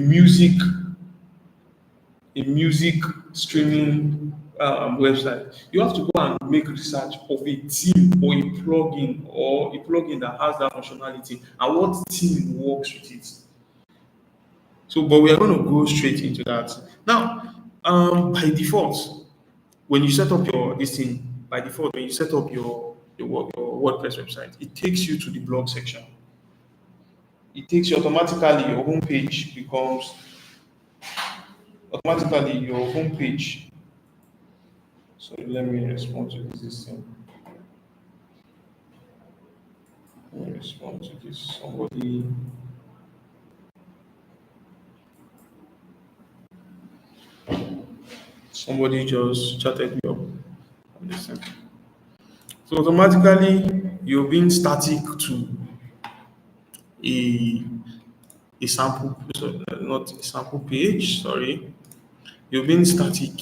music streaming website. You have to go and make research of a theme or a plugin that has that functionality and what theme works with it. So, but we are going to go straight into that now. By default, when you set up your this thing, by default, when you set up your WordPress website, it takes you to the blog section. It takes you automatically, your homepage becomes automatically your homepage. So let me respond to this thing. Let me respond to this. Somebody just chatted me up on this thing. So automatically you're being static to a a sample, so, not a sample page, sorry. You're being static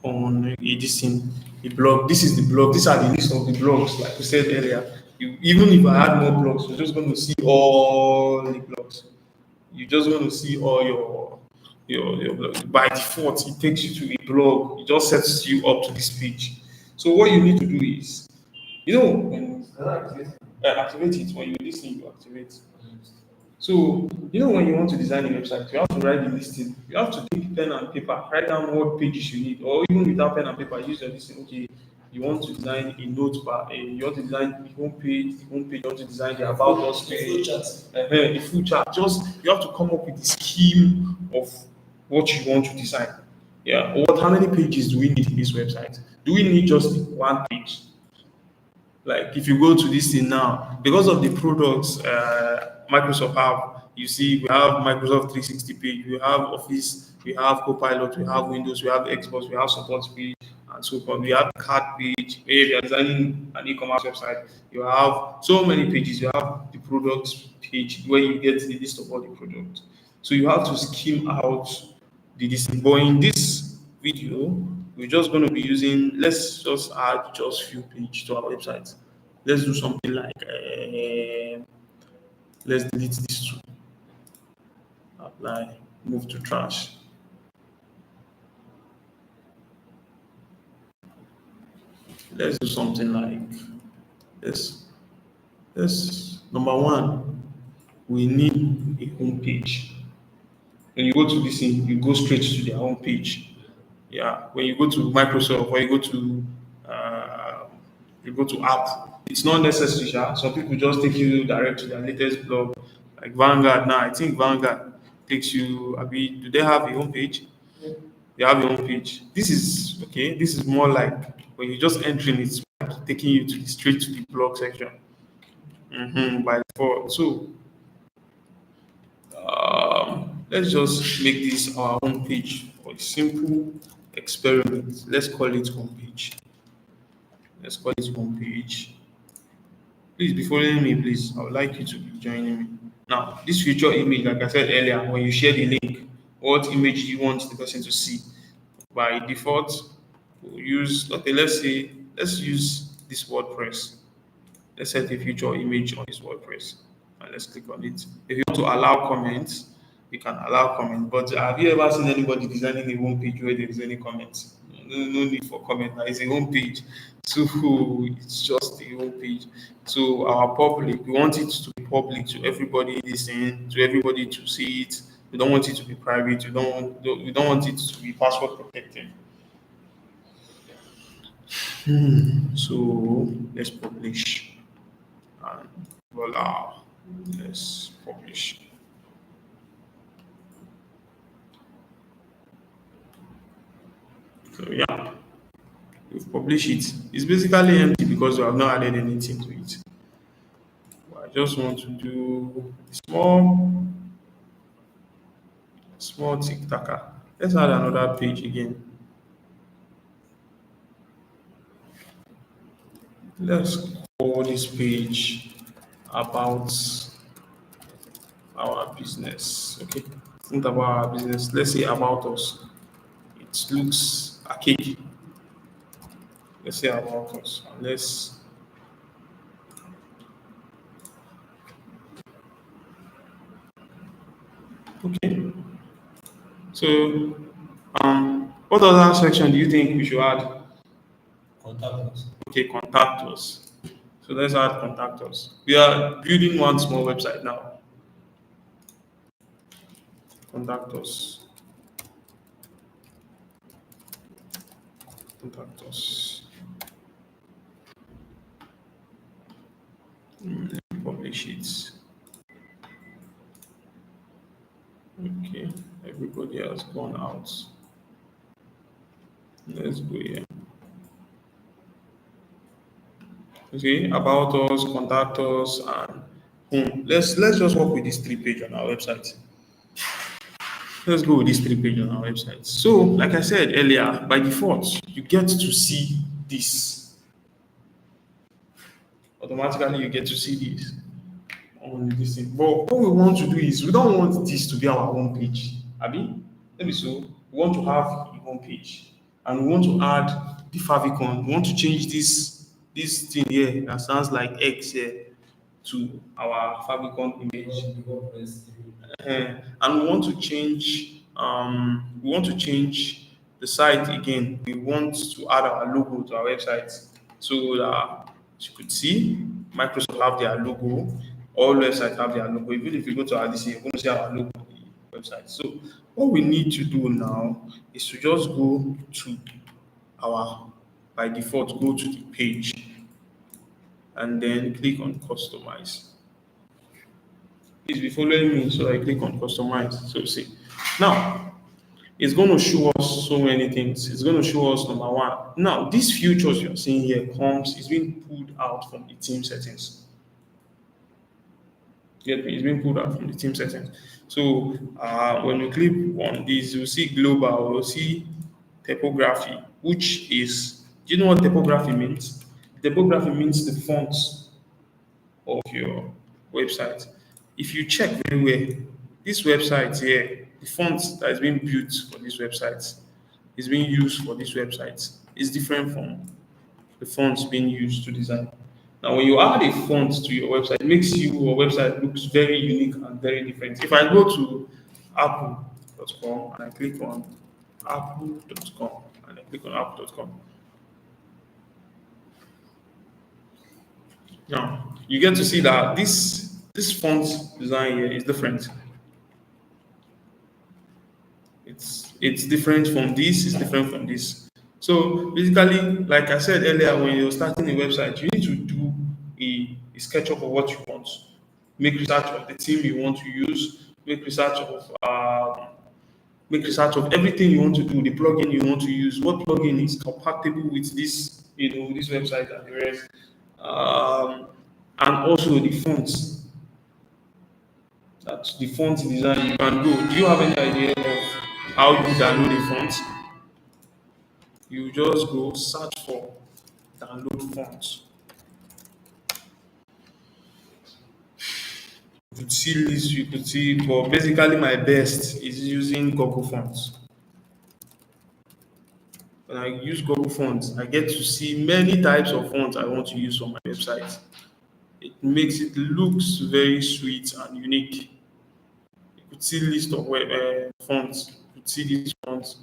on this thing, the blog. This is the blog. These are the list of the blogs, like we said earlier. Even if I had more blogs, you're just going to see all the blogs. You're just going to see all your blogs. By default, it takes you to a blog. It just sets you up to this page. So what you need to do is, when activate it. When you listen, you activate. So, when you want to design a website, you have to write the listing. You have to take pen and paper, write down what pages you need, or even without pen and paper, use your listing. Okay, you want to design a notepad, you want to design the homepage, you want to design the about us page, a full chart. Just you have to come up with the scheme of what you want to design. Yeah. How many pages do we need in this website? Do we need just one page? Like if you go to this thing now, because of the products Microsoft have, you see we have Microsoft 360 page, we have Office, we have Copilot, we have Windows, we have Xbox, we have support page, and so on. We have card page. Where you are designing an e-commerce website, you have so many pages. You have the products page where you get the list of all the products. So you have to skim out the this. But in this video, we're just going to be using, let's just add just few pages to our website. Let's do something like, let's delete this to apply, move to trash. Let's do something like this. This number one, we need a home page. When you go to this thing, you go straight to their home page. Yeah. When you go to Microsoft or uh, you go to app, it's not necessary. Sha. Some people just take you direct to their latest blog, like Vanguard. Now I think Vanguard takes you. Do they have a home page? They have a home page. This is okay. This is more like when you just entering it's like taking you straight to the blog section. By default. So let's just make this our own page for a simple experiment. Let's call it home page. Let's call it home page. Please be following me, please. I would like you to be joining me. Now, this future image, like I said earlier, when you share the link, what image do you want the person to see? By default, we'll use, okay, let's use this WordPress. Let's set a future image on this WordPress and let's click on it. If you want to allow comments, you can allow comments. But have you ever seen anybody designing a home page where there is any comments? No need for comment. Now it's a home page, so it's just a home page. So our public, we want it to be public to everybody listening, to everybody to see it. We don't want it to be private. We don't want it to be password protected. So let's publish and voila, let's publish. So yeah, we've published it. It's basically empty because we have not added anything to it. But I just want to do a small tick tacker. Let's add another page again. Let's call this page about our business. Okay, it's not about our business. Let's say about us. It looks archaic. Let's say about us. And let's okay. So what other section do you think we should add? Contact us. Okay, contact us. So let's add contact us. We are building one small website now. Contact us. Contact us. Let me publish it. Okay, everybody has gone out. Let's go here. Okay, about us, contact us, and home. Let's just work with this three page on our website. Let's go with this three page on our website. So, like I said earlier, by default, you get to see this. Automatically, you get to see this on this thing. But what we want to do is we don't want this to be our home page. Abi? Maybe so. We want to have a home page. And we want to add the favicon. We want to change this thing here that sounds like X here to our favicon image. And we want to change the site again. We want to add our logo to our website so that you could see Microsoft have their logo. All websites have their logo. Even if you go to our DC, you're going to see our logo on the website. So what we need to do now is to just go to our, by default, go to the page and then click on customize. Please be following me. So I click on customize. So see, now it's going to show us so many things. It's going to show us number one. Now these features you're seeing here is being pulled out from the theme settings. Get me? It's being pulled out from the theme settings. So when you click on this, you'll see global, you'll see typography, which is, do you know what typography means? Typography means the fonts of your website. If you check very well, this website here, the font that is being built for this website is being used for this website is different from the fonts being used to design. Now, when you add a font to your website, it makes your website looks very unique and very different. If I go to apple.com and I click on apple.com and I click on apple.com, now you get to see that this font design here is different. It's different from this, it's different from this. So basically, like I said earlier, when you're starting a website, you need to do a sketch up of what you want. Make research of the theme you want to use, make research of everything you want to do, the plugin you want to use, what plugin is compatible with this, this website and the rest. Um, and also the fonts That's the font design. You can go. Do you have any idea of how you download a font? You just go search for download font. You could see this, you could see, but basically my best is using Google Fonts. When I use Google Fonts, I get to see many types of fonts I want to use for my website. It makes it looks very sweet and unique. You could see list of fonts. You could see these fonts.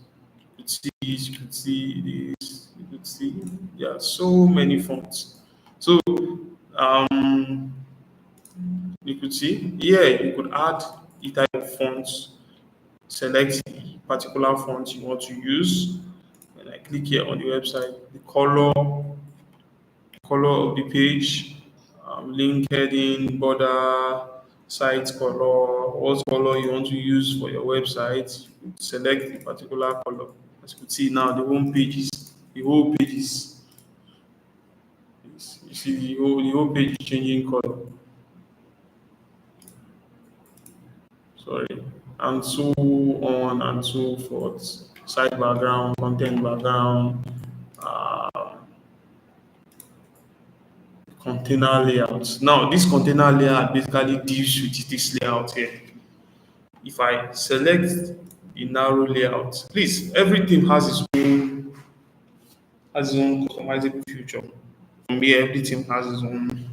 You could see this. You could see this. You could see there are so many fonts. So um, you could see here you could add the type of fonts, select the particular font you want to use. When I click here on the website, the color of the page, link heading, border, site color, what color you want to use for your website. You could select the particular color. As you can see now, the whole page you see the whole page is changing color. Sorry, and so on and so forth. Site background, content background, uh, container layouts. Now, this container layout basically deals with this layout here. If I select the narrow layout, please, everything has its own customizable feature. From here, everything has its own.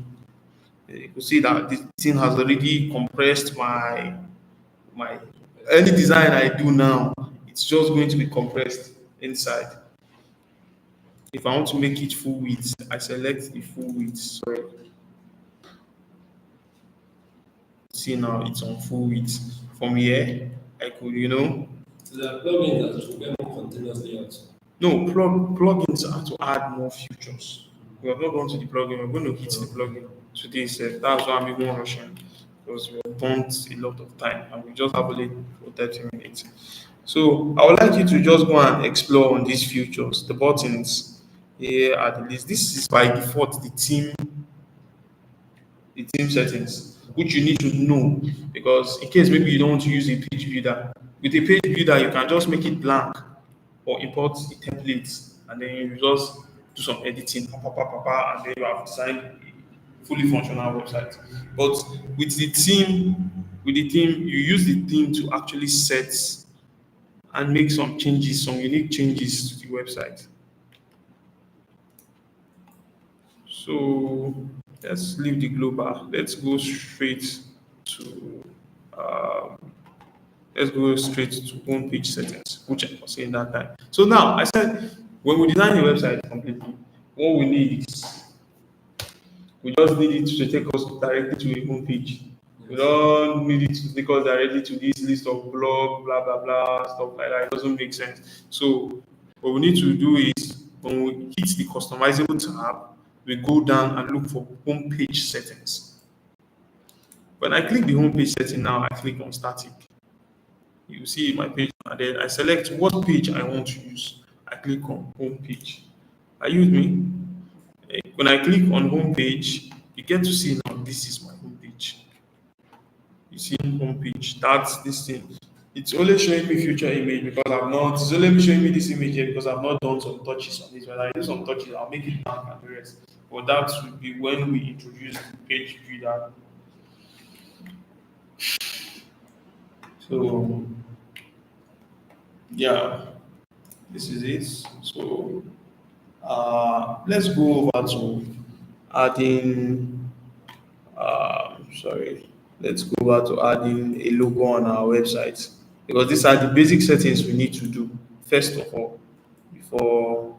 You can see that this thing has already compressed my any design I do now. It's just going to be compressed inside. If I want to make it full width, I select the full width. Sorry, see now it's on full width. From here, I could, So there are plugins that will get more containers layout. no, plugins are to add more features. We have not gone to the plugin. We're going to hit the plugin today. So that's why I'm even rushing because we have burnt a lot of time and we just have only for 30 minutes. So I would like you to just go and explore on these features. The buttons here are the list. This is by default the theme settings, which you need to know because in case maybe you don't want to use a page builder. With a page builder, you can just make it blank or import the templates and then you just do some editing, pa, pa, pa, pa, pa, and then you have designed a fully functional website. But with the theme, you use the theme to actually set and make some changes, some unique changes to the website. So let's leave the global. To um, let's go straight to home page settings, which I was saying that time. So now I said when we design a website completely, what we need is we just need it to take us directly to a home page. We don't need it to take us directly to this list of blog, blah blah blah, stuff like that. It doesn't make sense. So what we need to do is when we hit the customizable tab, we go down and look for home page settings. When I click the home page setting now, I click on static. You see my page and then I select what page I want to use. I click on home page. Are you with me? When I click on home page, you get to see now this is my home page. You see home page. That's this thing. It's only showing me future image because I've not. It's only showing me this image here because I've not done some touches on this. When I do some touches, I'll make it blank and the rest. But that will be when we introduce the page builder. So yeah, this is it. So let's go over to adding. Sorry, let's go over to adding a logo on our website because these are the basic settings we need to do first of all before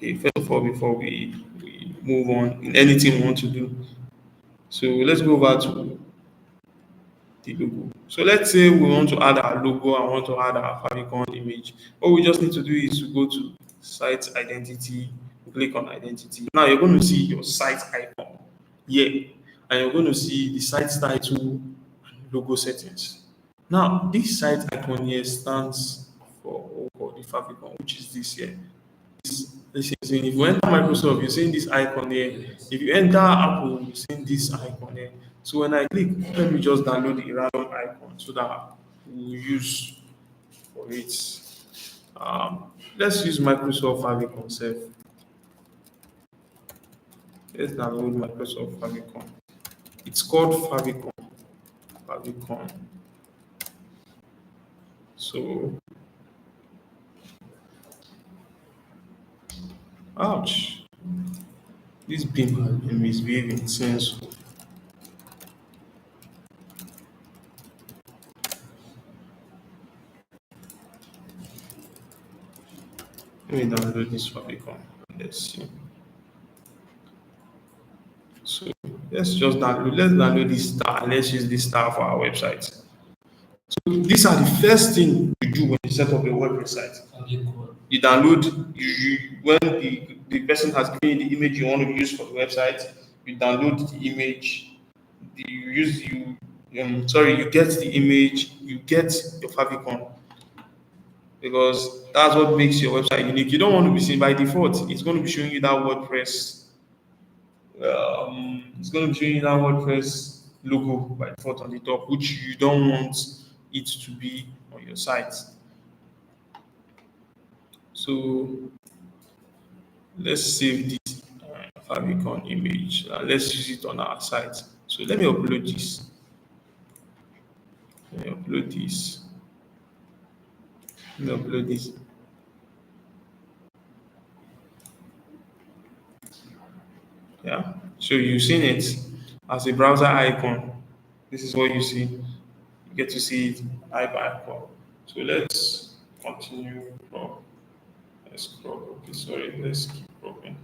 before we move on in anything we want to do. So let's go over to the logo. So let's say we want to add our logo and want to add our favicon image. What we just need to do is to go to site identity, click on identity. Now you're going to see your site icon here, and you're going to see the site title and logo settings. Now this site icon here stands for the favicon, which is this here. This is if you enter Microsoft, you're seeing this icon here. If you enter Apple, you're seeing this icon here. So when I click, let me just download the random icon so that we'll use for it. Let's use Microsoft Favicon self. Let's download Microsoft Favicon. It's called Favicon. Favicon. So, ouch. This beam has been misbehaving since. Let me download this Favicon. Let's see. So let's just download. Let's download this star. Let's use this star for our website. So these are the first thing you do when you set up a WordPress site. You download. When the person has given you the image you want to use for the website, you download the image. You use you. Sorry, you get the image. You get your favicon because that's what makes your website unique. You don't want to be seen by default. It's going to be showing you that WordPress. It's going to be showing you that WordPress logo by default on the top, which you don't want it to be on your site. So let's save this favicon image and let's use it on our site. So let me upload this. Let me upload this. Let me upload this. Yeah. So you've seen it as a browser icon. This is what you see. You get to see it icon. So let's continue from. Let's crop. Okay, sorry. Let's keep cropping.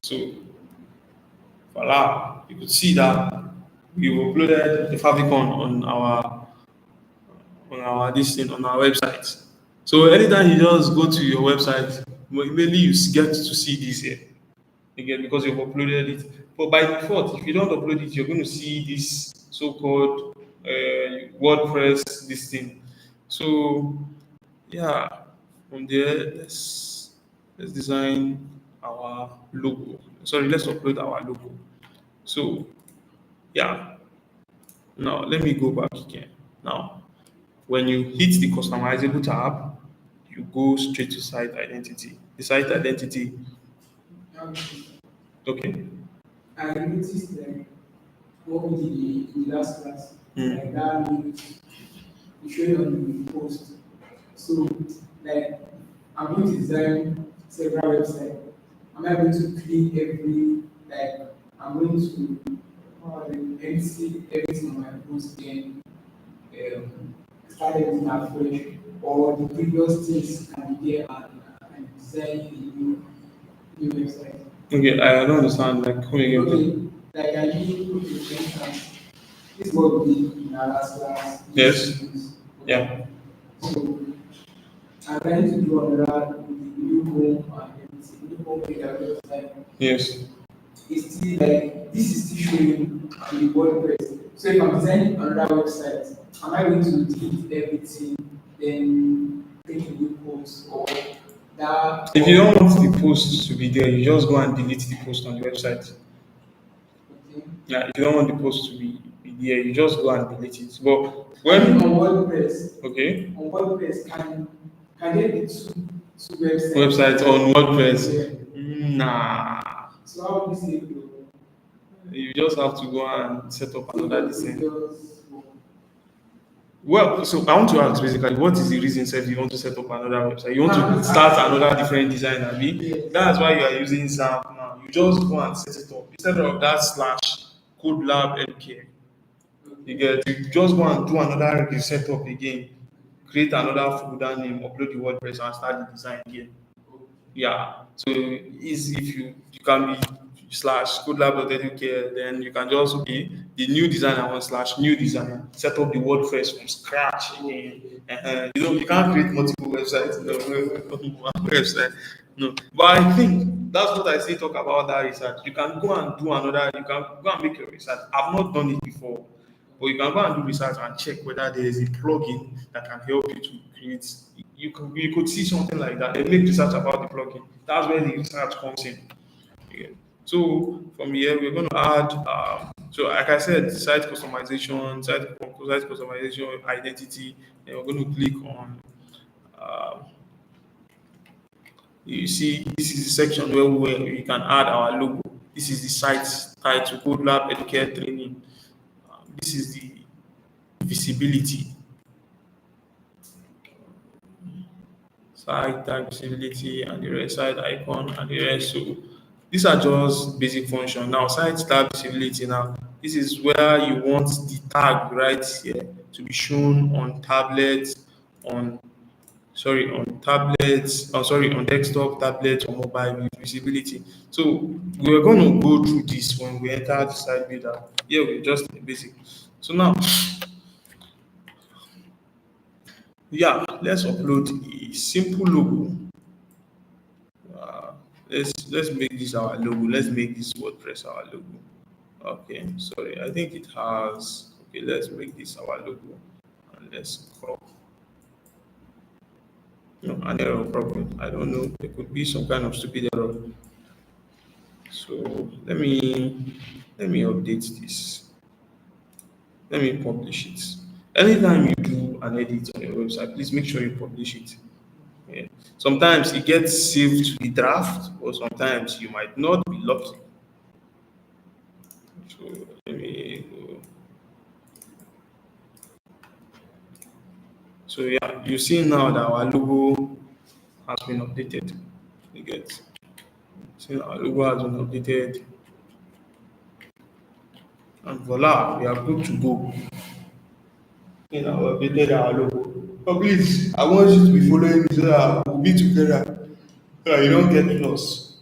So voila, you could see that we've uploaded the favicon on our this thing on our website. So anytime you just go to your website, mainly you get to see this here again because you've uploaded it. But by default, if you don't upload it, you're going to see this so-called WordPress this thing. So yeah, from there let's design our logo. Sorry, let's upload our logo. So yeah, now let me go back again. Now when you hit the customizable tab, you go straight to site identity. The site identity, Um, okay. I noticed that what we did in the last class, Mm. like that we showed on the post. So, like, I'm going to design several websites. Am I going to click every, like, I'm going to empty everything on my post, then start everything afresh, or the previous things can be there and design a new website. Okay, I don't understand. Like, come again, Okay, please. like I need, okay, for instance, this is what we did in our last class. Yes. Okay. Yeah. So I'm trying to do another with the new home and everything. New home page I was like, Yes. it's still like this is still showing the WordPress. So if I'm designing another website, am I going to delete everything, then make a new post or that If you or don't want the post to be there, you just go and delete the post on the website. okay. Yeah, if you don't want the post to be there, you just go and delete it. But I mean when on WordPress, okay, can there be two websites website on WordPress, there? nah. So how do you say it? You just have to go and set up So another what design. procedures? Well, so I want to ask basically, what is the reason sef you want to set up another website? You want Now I'm to just start asking. another different design, abi? Yes. That's why you are using Zap now. You just go and set it up instead of that slash code lab healthcare. You Okay. get you just go and do another reset up again, create another folder name, upload the WordPress and start the design again. Yeah. So is if you can be slash codelab.educare, then you can just okay the new design I want slash new design, set up the WordPress from scratch again. You can't create multiple websites on one website. No. But I think that's what I say talk about that research. You can go and do another, you can go and make your research. I've not done it before. But you can go and do research and check whether there is a plugin that can help you to create. You could see something like that. They make research about the plugin. That's where the research comes in. Yeah. So from here we're going to add So, like I said, site customization, identity. Then we're going to click on. Uh, you see, this is the section where we can add our logo. This is the site title, Code Lab Educare Training. This is the visibility, site tag visibility, and the rest, site icon, and the rest. So these are just basic functions. Now, site tab visibility. Now, this is where you want the tag right here to be shown on tablets, on on tablets, on desktop, tablet, or mobile with visibility. So we're going to go through this when we enter the site builder. Here we just the basic. So now, yeah, let's upload a simple logo. Uh, let's make this our logo. Let's make this WordPress our logo. Okay, sorry, I think it has. Okay, let's make this our logo and let's crop. No, an error problem. I don't know. There could be some kind of stupid error. So let me update this. Let me publish it. Anytime you do an edit on your website, please make sure you publish it. Yeah. Sometimes it gets saved to the draft, or sometimes you might not be lucky. So let me go. So yeah, you see now that our logo has been updated. You get see our logo has been updated, and voila, we are good to go. You know, updated our logo. But please, I want you to be following me so that we'll be together. So that you don't get lost.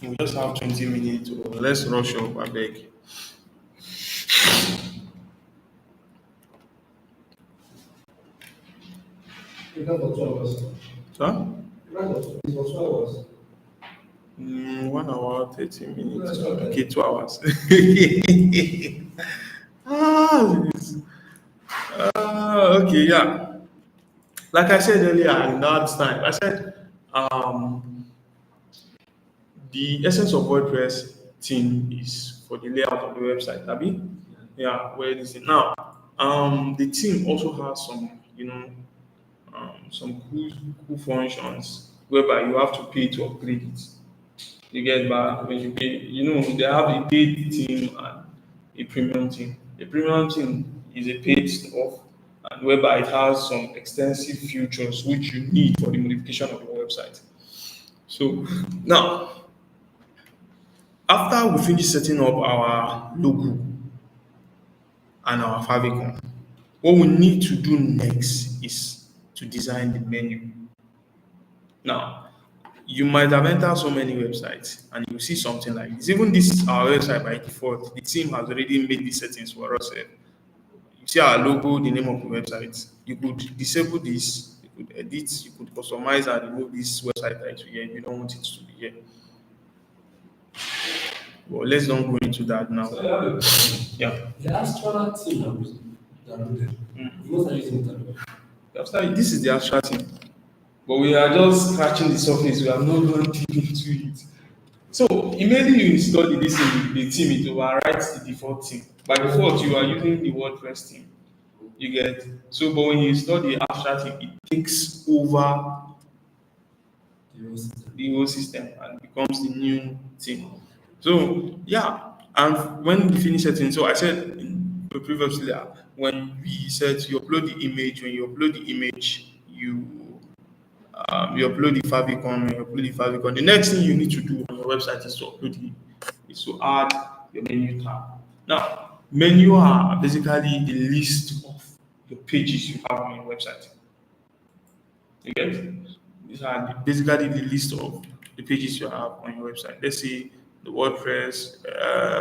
We just have 20 minutes. So let's rush up, I beg. You have for 2 hours. So, You have for 2 hours. 1 hour, 30 minutes. That's okay. Okay, 2 hours. ah, okay, yeah. Like I said earlier in that time, I said the essence of WordPress theme is for the layout of the website, Abi. Yeah, where it is now. The theme also has some, some cool functions whereby you have to pay to upgrade it. You get back when you pay. They have a paid theme and a premium theme. The premium theme is a paid stuff, and whereby it has some extensive features which you need for the modification of your website. So now, after we finish setting up our logo and our favicon, what we need to do next is to design the menu. Now, you might have entered so many websites and you see something like this. Even this our website by default, the team has already made these settings for us. You see our logo, the name of the website. You could disable this, you could edit, you could customize and remove this website title here if you don't want it to be here. But let's not go into that now. So I have a question. Yeah. The Astral team that was downloaded. You must have used it. After this is the abstract thing. But we are just scratching the surface. We have not gone deep into it. So immediately you install the theme, it overrides the default theme. By default, you are using the WordPress theme. You get so, but when you install the abstract theme, it takes over the whole system and becomes the new thing. So yeah, and when we finish setting, so I said previously when we said you upload the image, when you upload the image, you upload the favicon, when you upload the favicon. The next thing you need to do on your website is to add your menu tab. Now, menu are basically the list of the pages you have on your website. You get it? These are basically the list of the pages you have on your website. Let's say the WordPress,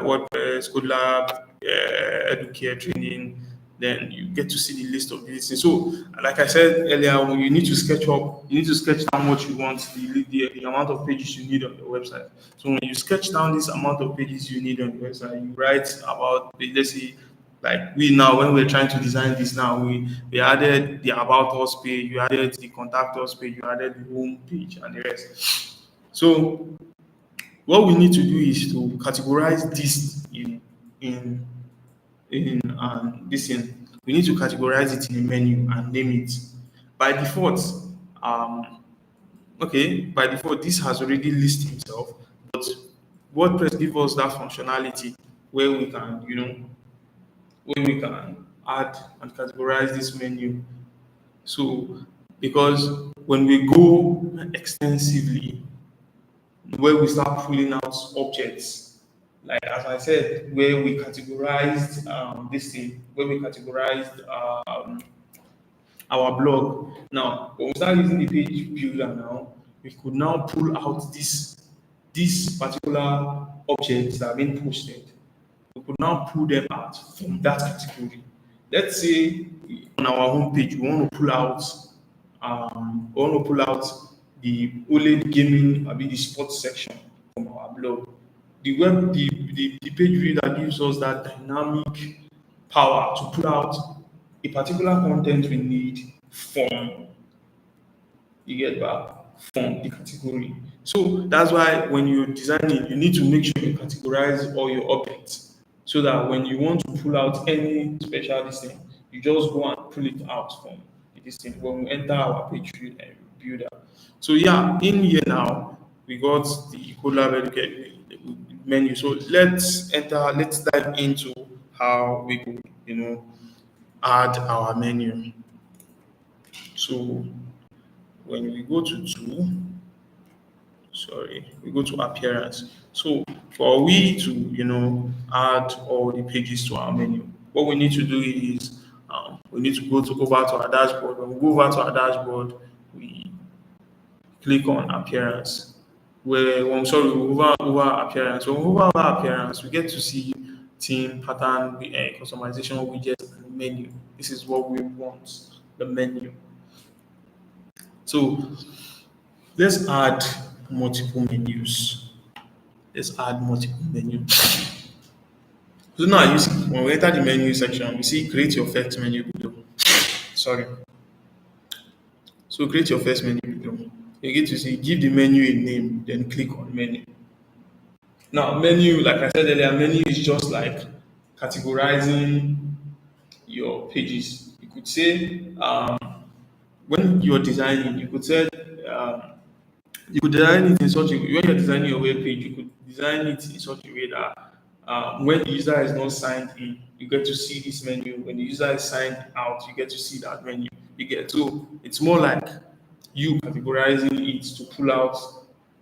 CodeLab, Educare training. Then you get to see the list of these things. So, like I said earlier, when you need to sketch down what you want, the amount of pages you need on your website. So, when you sketch down this amount of pages you need on your website, you write about, let's say, like we now, when we're trying to design this now, we added the about us page, you added the contact us page, you added the home page and the rest. So What we need to do is to categorize this in this thing. We need to categorize it in a menu and name it. By default, um, okay, by default, this has already listed himself, but WordPress gives us that functionality where we can, where we can add and categorize this menu. So, because when we go extensively, where we start pulling out objects, like as I said, where we categorized this thing, where we categorized our blog. Now, when we start using the page builder now, we could now pull out this particular objects that are being posted. We could now pull them out from that category. Let's say on our homepage, we want to pull out the only gaming, I mean the sports section from our blog. The page builder gives us that dynamic power to pull out a particular content we need from you get back from the category. So that's why when you're designing, you need to make sure you categorize all your objects so that when you want to pull out any special this thing, you just go and pull it out from this thing when we enter our page builder. So yeah, in here now we got the code level menu. So let's dive into how we could, add our menu. So when we go to tool, sorry, we go to appearance. So for we to, add all the pages to our menu, what we need to do is we need to go to over to our dashboard. When we go over to our dashboard, we click on appearance. We over appearance. When we over appearance, we get to see theme, pattern, customization widget, and menu. This is what we want, the menu. So let's add multiple menus. Let's add multiple menus. So now you see, when we enter the menu section, we see create your first menu below. Sorry. So create your first menu below. You get to see give the menu a name, then click on menu. Now menu, like I said earlier, menu is just like categorizing your pages. You could say when you're designing, you could say um, you could design it in such a way when you're designing your web page, you could design it in such a way that when the user is not signed in, you get to see this menu. When the user is signed out, you get to see that menu. You get so it's more like you categorizing it to pull out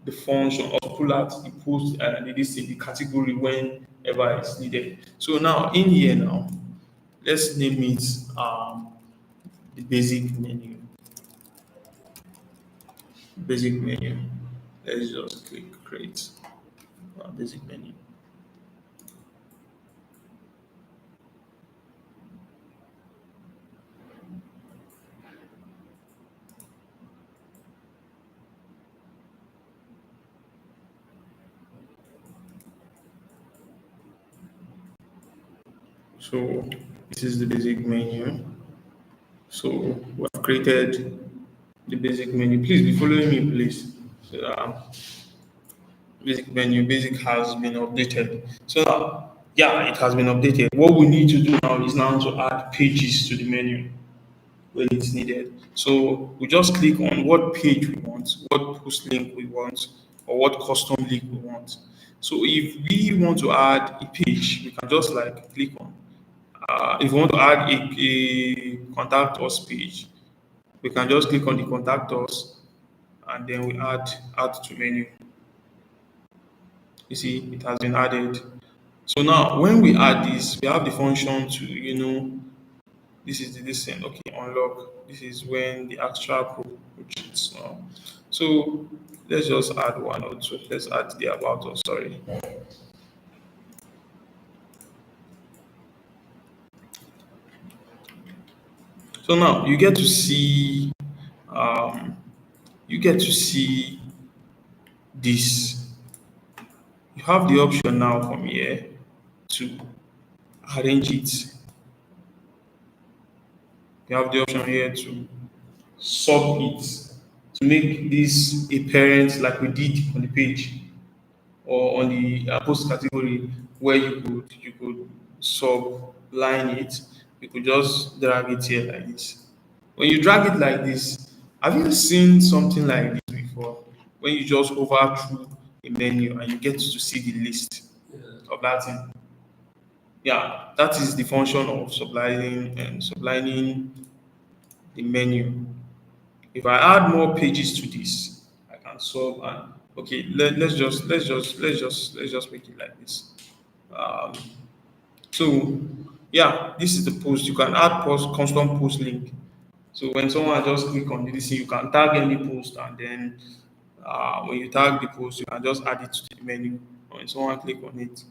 the function or to pull out the post the category whenever it's needed. So now in here now, let's name it the basic menu. Basic menu. Let's just click create basic menu. So this is the basic menu. So we have created the basic menu. Please be following me, please. So, basic menu, basic has been updated. So now, yeah, it has been updated. What we need to do now is now to add pages to the menu when it's needed. So we just click on what page we want, what post link we want, or what custom link we want. So if we want to add a page, we can just like click on. If we want to add a contact us page, we can just click on the contact us and then we add to menu. You see, it has been added. So now when we add this, we have the function to, this is the this thing. Okay, unlock. This is when the actual proof cheats now. So let's just add one or two. Let's add the about us. Sorry. So now um, you get to see this. You have the option now from here to arrange it. You have the option here to sub it to make this a parent like we did on the page or on the post category where you could subline it. You could just drag it here like this. When you drag it like this, have you seen something like this before? When you just hover through a menu and you get to see the list of that thing. Yeah, that is the function of sublining the menu. If I add more pages to this, I can solve and okay, let's just make it like this. Um, so yeah, this is the post. You can add post custom post link. So when someone just click on this, you can tag any post, and then when you tag the post, you can just add it to the menu. When someone click on it,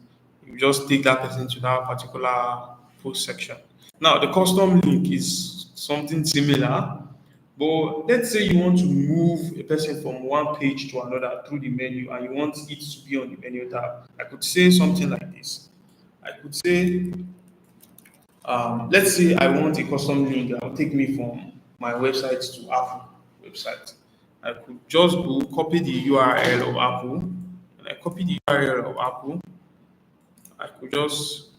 you just take that person to that particular post section. Now the custom link is something similar, but let's say you want to move a person from one page to another through the menu, and you want it to be on the menu tab. I could say something like this. I could say let's say I want a custom link that will take me from my website to Apple website. I could just go copy the URL of Apple. And I copy the URL of Apple, I could just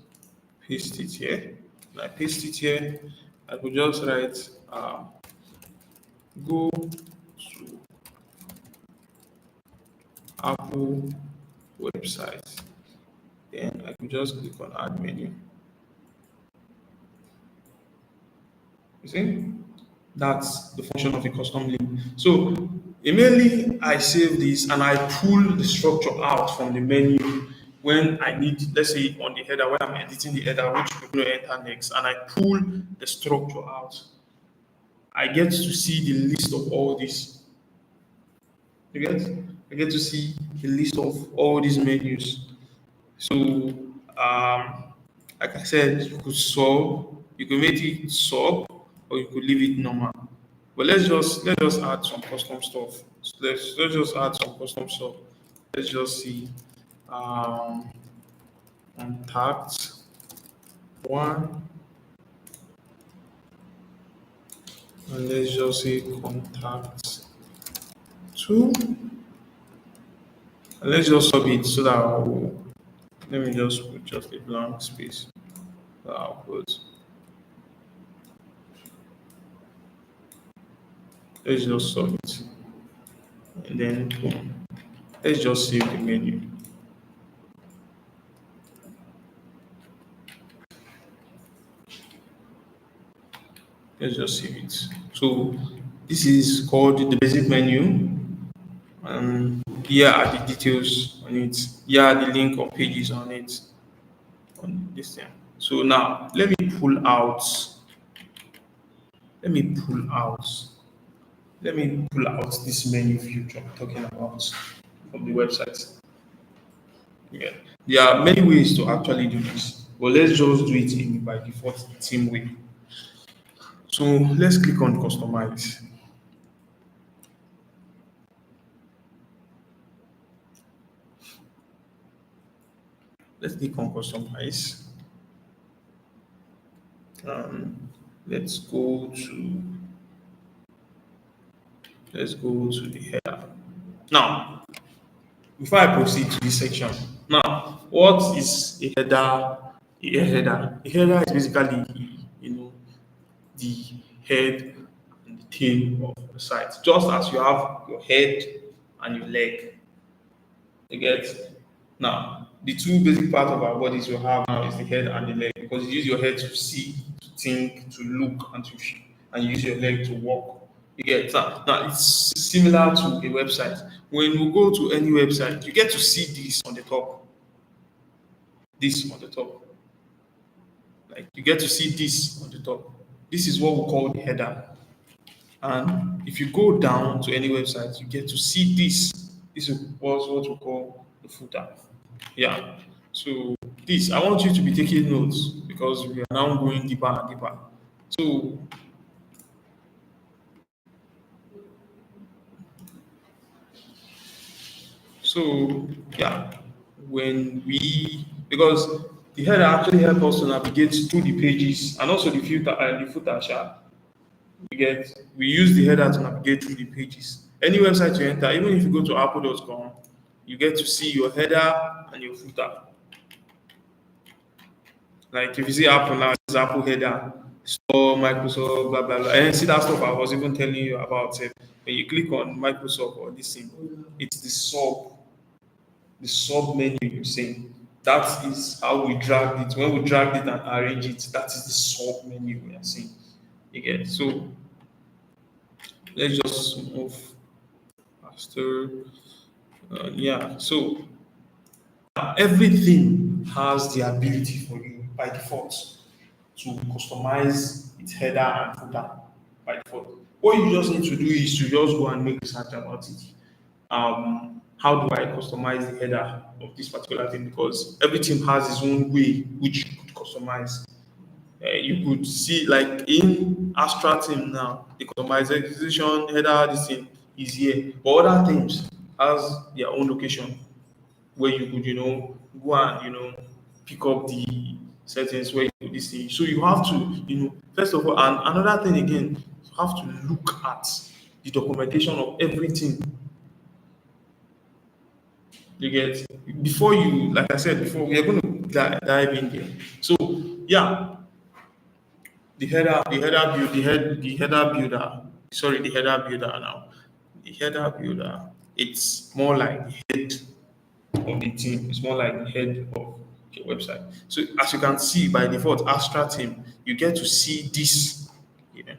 paste it here. When I paste it here, I could just write go to Apple website. Then I could just click on add menu. You see? That's the function of a custom link. So immediately I save this and I pull the structure out from the menu when I need, let's say on the header, when I'm editing the header, which we're going to enter next, and I pull the structure out. I get to see the list of all this. You get? I get to see the list of all these menus. So, like I said, you could make it sub, or you could leave it normal. But let's just add some custom stuff. So let's just add some custom stuff. Let's just see um, contact one, and let's just say contact two, and let's just sub it so that let me just put just a blank space. So I'll put let's just sub it, and then boom. Let's just save the menu. Let's just save it. So this is called the basic menu. And here are the details on it. Here are the link of pages on it. On this thing. So now let me pull out. Let me pull out. Let me pull out this menu feature I'm talking about from the website. Yeah. There are many ways to actually do this. But let's just do it in by default theme way. So let's click on customize. Let's click on customize. Um, let's go to the header. Now, before I proceed to this section, now what is a header? A header is basically the head and the tail of the site. Just as you have your head and your leg. You get? Now, the two basic parts of our bodies we have now is the head and the leg because you use your head to see, to think, to look, and you use your leg to walk. You get? Now it's similar to a website. When you go to any website, you get to see this on the top. This on the top. Like you get to see this on the top. This is what we call the header. And if you go down to any website, you get to see this. This is what we call the footer. Yeah. So this, I want you to be taking notes because we are now going deeper and deeper. So, yeah, when we because the header actually helps us to navigate through the pages and also the filter and the footer. We use the header to navigate through the pages. Any website you enter, even if you go to apple.com, You get to see your header and your footer. Like if you see Apple now, it's Apple header, store Microsoft, blah blah blah. And see that stuff I was even telling you about it. When you click on Microsoft or this thing, it's the sub menu you see. That is how we dragged it. When we dragged it and arranged it, that is the sub menu we are seeing. You get it? So let's just move faster. Yeah. So everything has the ability for you by default to customize its header and footer by default. What you just need to do is to just go and make research about it. How do I customize the header of this particular thing? Because every team has its own way which you could customize. You could see like in Astra team now, the customization header, this thing is here. But other teams has their own location where you could, go and, pick up the settings where you put this thing. So you have to, first of all, and another thing again, you have to look at the documentation of everything you get before you, like I said before, we are going to dive in there. So yeah, the header builder now. The header builder, it's more like the head of the team. It's more like the head of your website. So as you can see by default, Astra team, you get to see this. Yeah.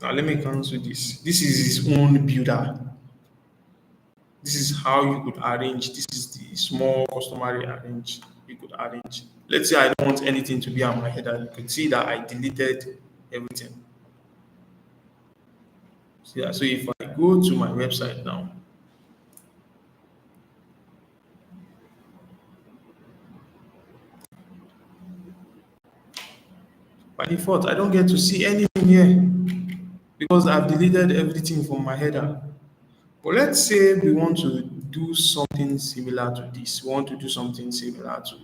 Now let me cancel this. This is his own builder. This is how you could arrange. This is the small customary arrange you could arrange. Let's say I don't want anything to be on my header. You could see that I deleted everything. So, yeah, so if I go to my website now, by default, I don't get to see anything here because I've deleted everything from my header. But let's say we want to do something similar to this. We want to do something similar to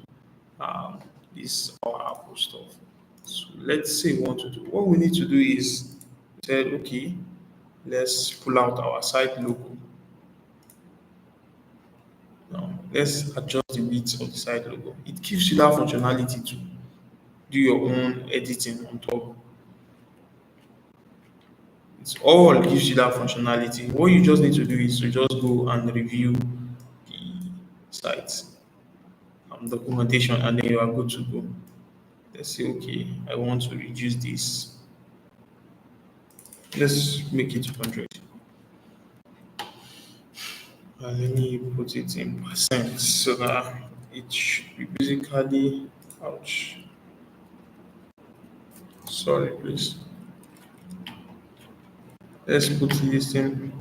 um, this our Apple stuff. So let's say we want to do. What we need to do is said, okay, let's pull out our site logo. Now let's adjust the width of the site logo. It gives you that functionality to do your own editing on top. It's all gives you that functionality. What you just need to do is to just go and review the site documentation, and then you are good to go. Let's say, okay, I want to reduce this. Let's make it 100. And let me put it in percent so that it should be basically, ouch, sorry, please. Let's put this in.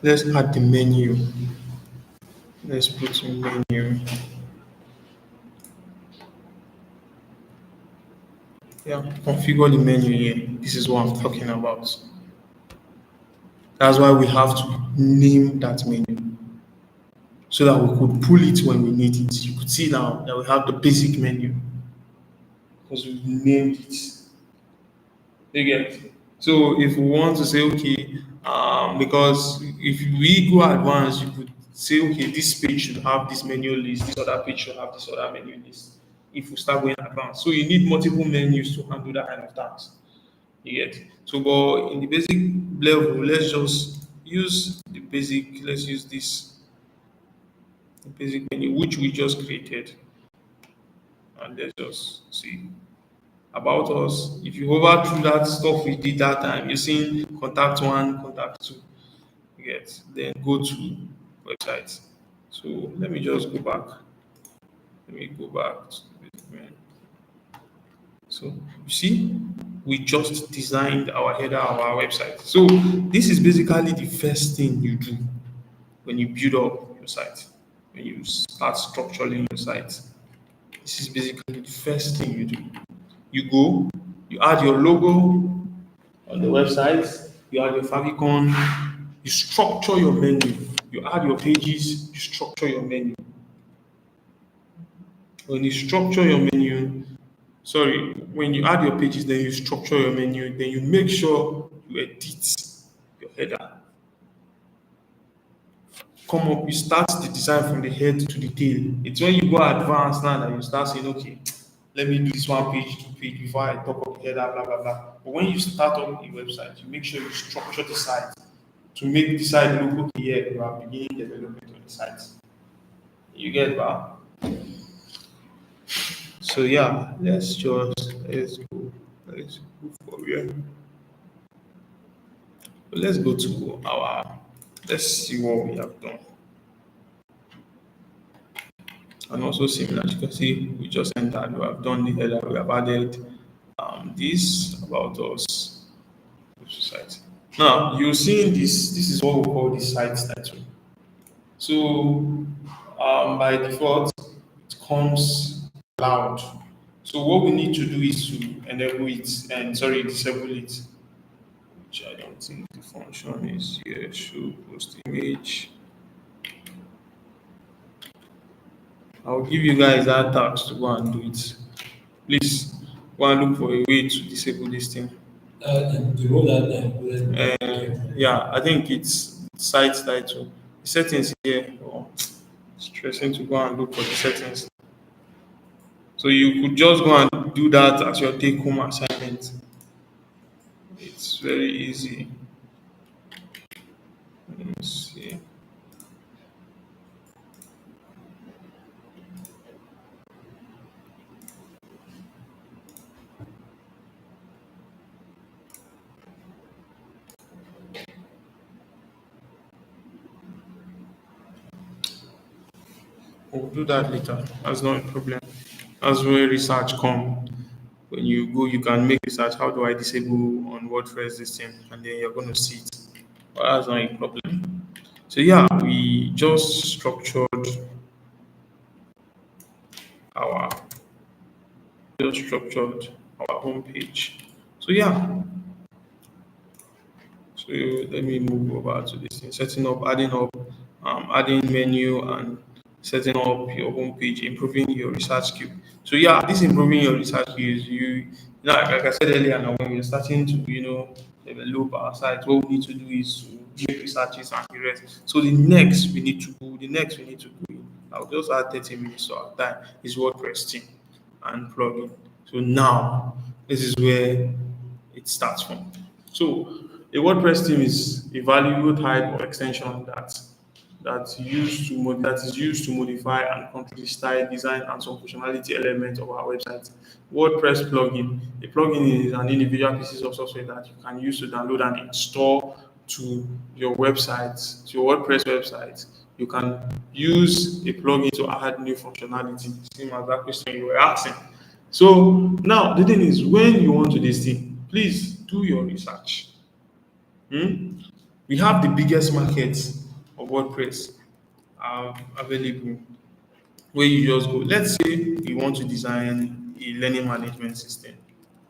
Let's add the menu. Let's put in menu. Yeah, configure the menu here. This is what I'm talking about. That's why we have to name that menu so that we could pull it when we need it. You could see now that we have the basic menu because we named it. You get? So if we want to say, okay, because if we go advanced, you could say, okay, this page should have this menu list, this other page should have this other menu list. If we start going advanced, so you need multiple menus to handle that kind of task. You get? So, but in the basic level, let's just use the basic. Let's use this the basic menu which we just created, and let's just see about us. If you hover through that stuff we did that time, you're seeing contact one, contact two. You get? Then go to website. So let me just go back. Let me go back to the basic menu. So you see, we just designed our header of our website. So this is basically the first thing you do when you build up your site, when you start structuring your site. This is basically the first thing you do. You go, you add your logo on the website, you add your favicon, you structure your menu, you add your pages, you structure your menu. When you structure your menu, sorry, when you add your pages, then you structure your menu, then you make sure you edit your header, come up, you start the design from the head to the tail. It's when you go advanced now that you start saying, okay, let me do this one page, two page before I talk up the header, blah blah blah. But when you start up a website, you make sure you structure the site to make the site look okay. Yeah, you are beginning development on the site. You get that? So yeah, let's go for real. Let's go to our let's see what we have done. And also similar, as you can see, we just entered, we have done the header, we have added this about us site. Now you see this is what we call the site title. So by default it comes loud. So what we need to do is to enable it and sorry disable it, which I don't think the function is here. Show post image. I'll give you guys that task to go and do it. Please go and look for a way to disable this thing. The role that okay. Yeah, I think it's site title. The settings here. Oh, stressing to go and look for the settings. So you could just go and do that as your take home assignment. It's very easy. Let me see. We'll do that later. That's not a problem. That's where research come. When you go, you can make research. How do I disable on WordPress this thing? And then you're going to see it. But that's not a problem. So yeah, we just structured our our homepage. So yeah, so let me move over to this thing, setting up, adding menu and setting up your homepage, improving your research skill. So yeah, this improving your research skills, like I said earlier, now when we're starting to develop our site, what we need to do is to make researches and the rest. So the next we need to go in. I'll just add 30 minutes to our time is WordPress theme and plugin. So now this is where it starts from. So a WordPress theme is a valuable type of extension that is used to modify and complete style, design, and some functionality elements of our website. WordPress plugin. A plugin is an individual piece of software that you can use to download and install to your website, to your WordPress website. You can use a plugin to add new functionality, same as that question you were asking. So now the thing is, when you want to this thing, please do your research. Hmm? We have the biggest market of WordPress available where you just go. Let's say you want to design a learning management system.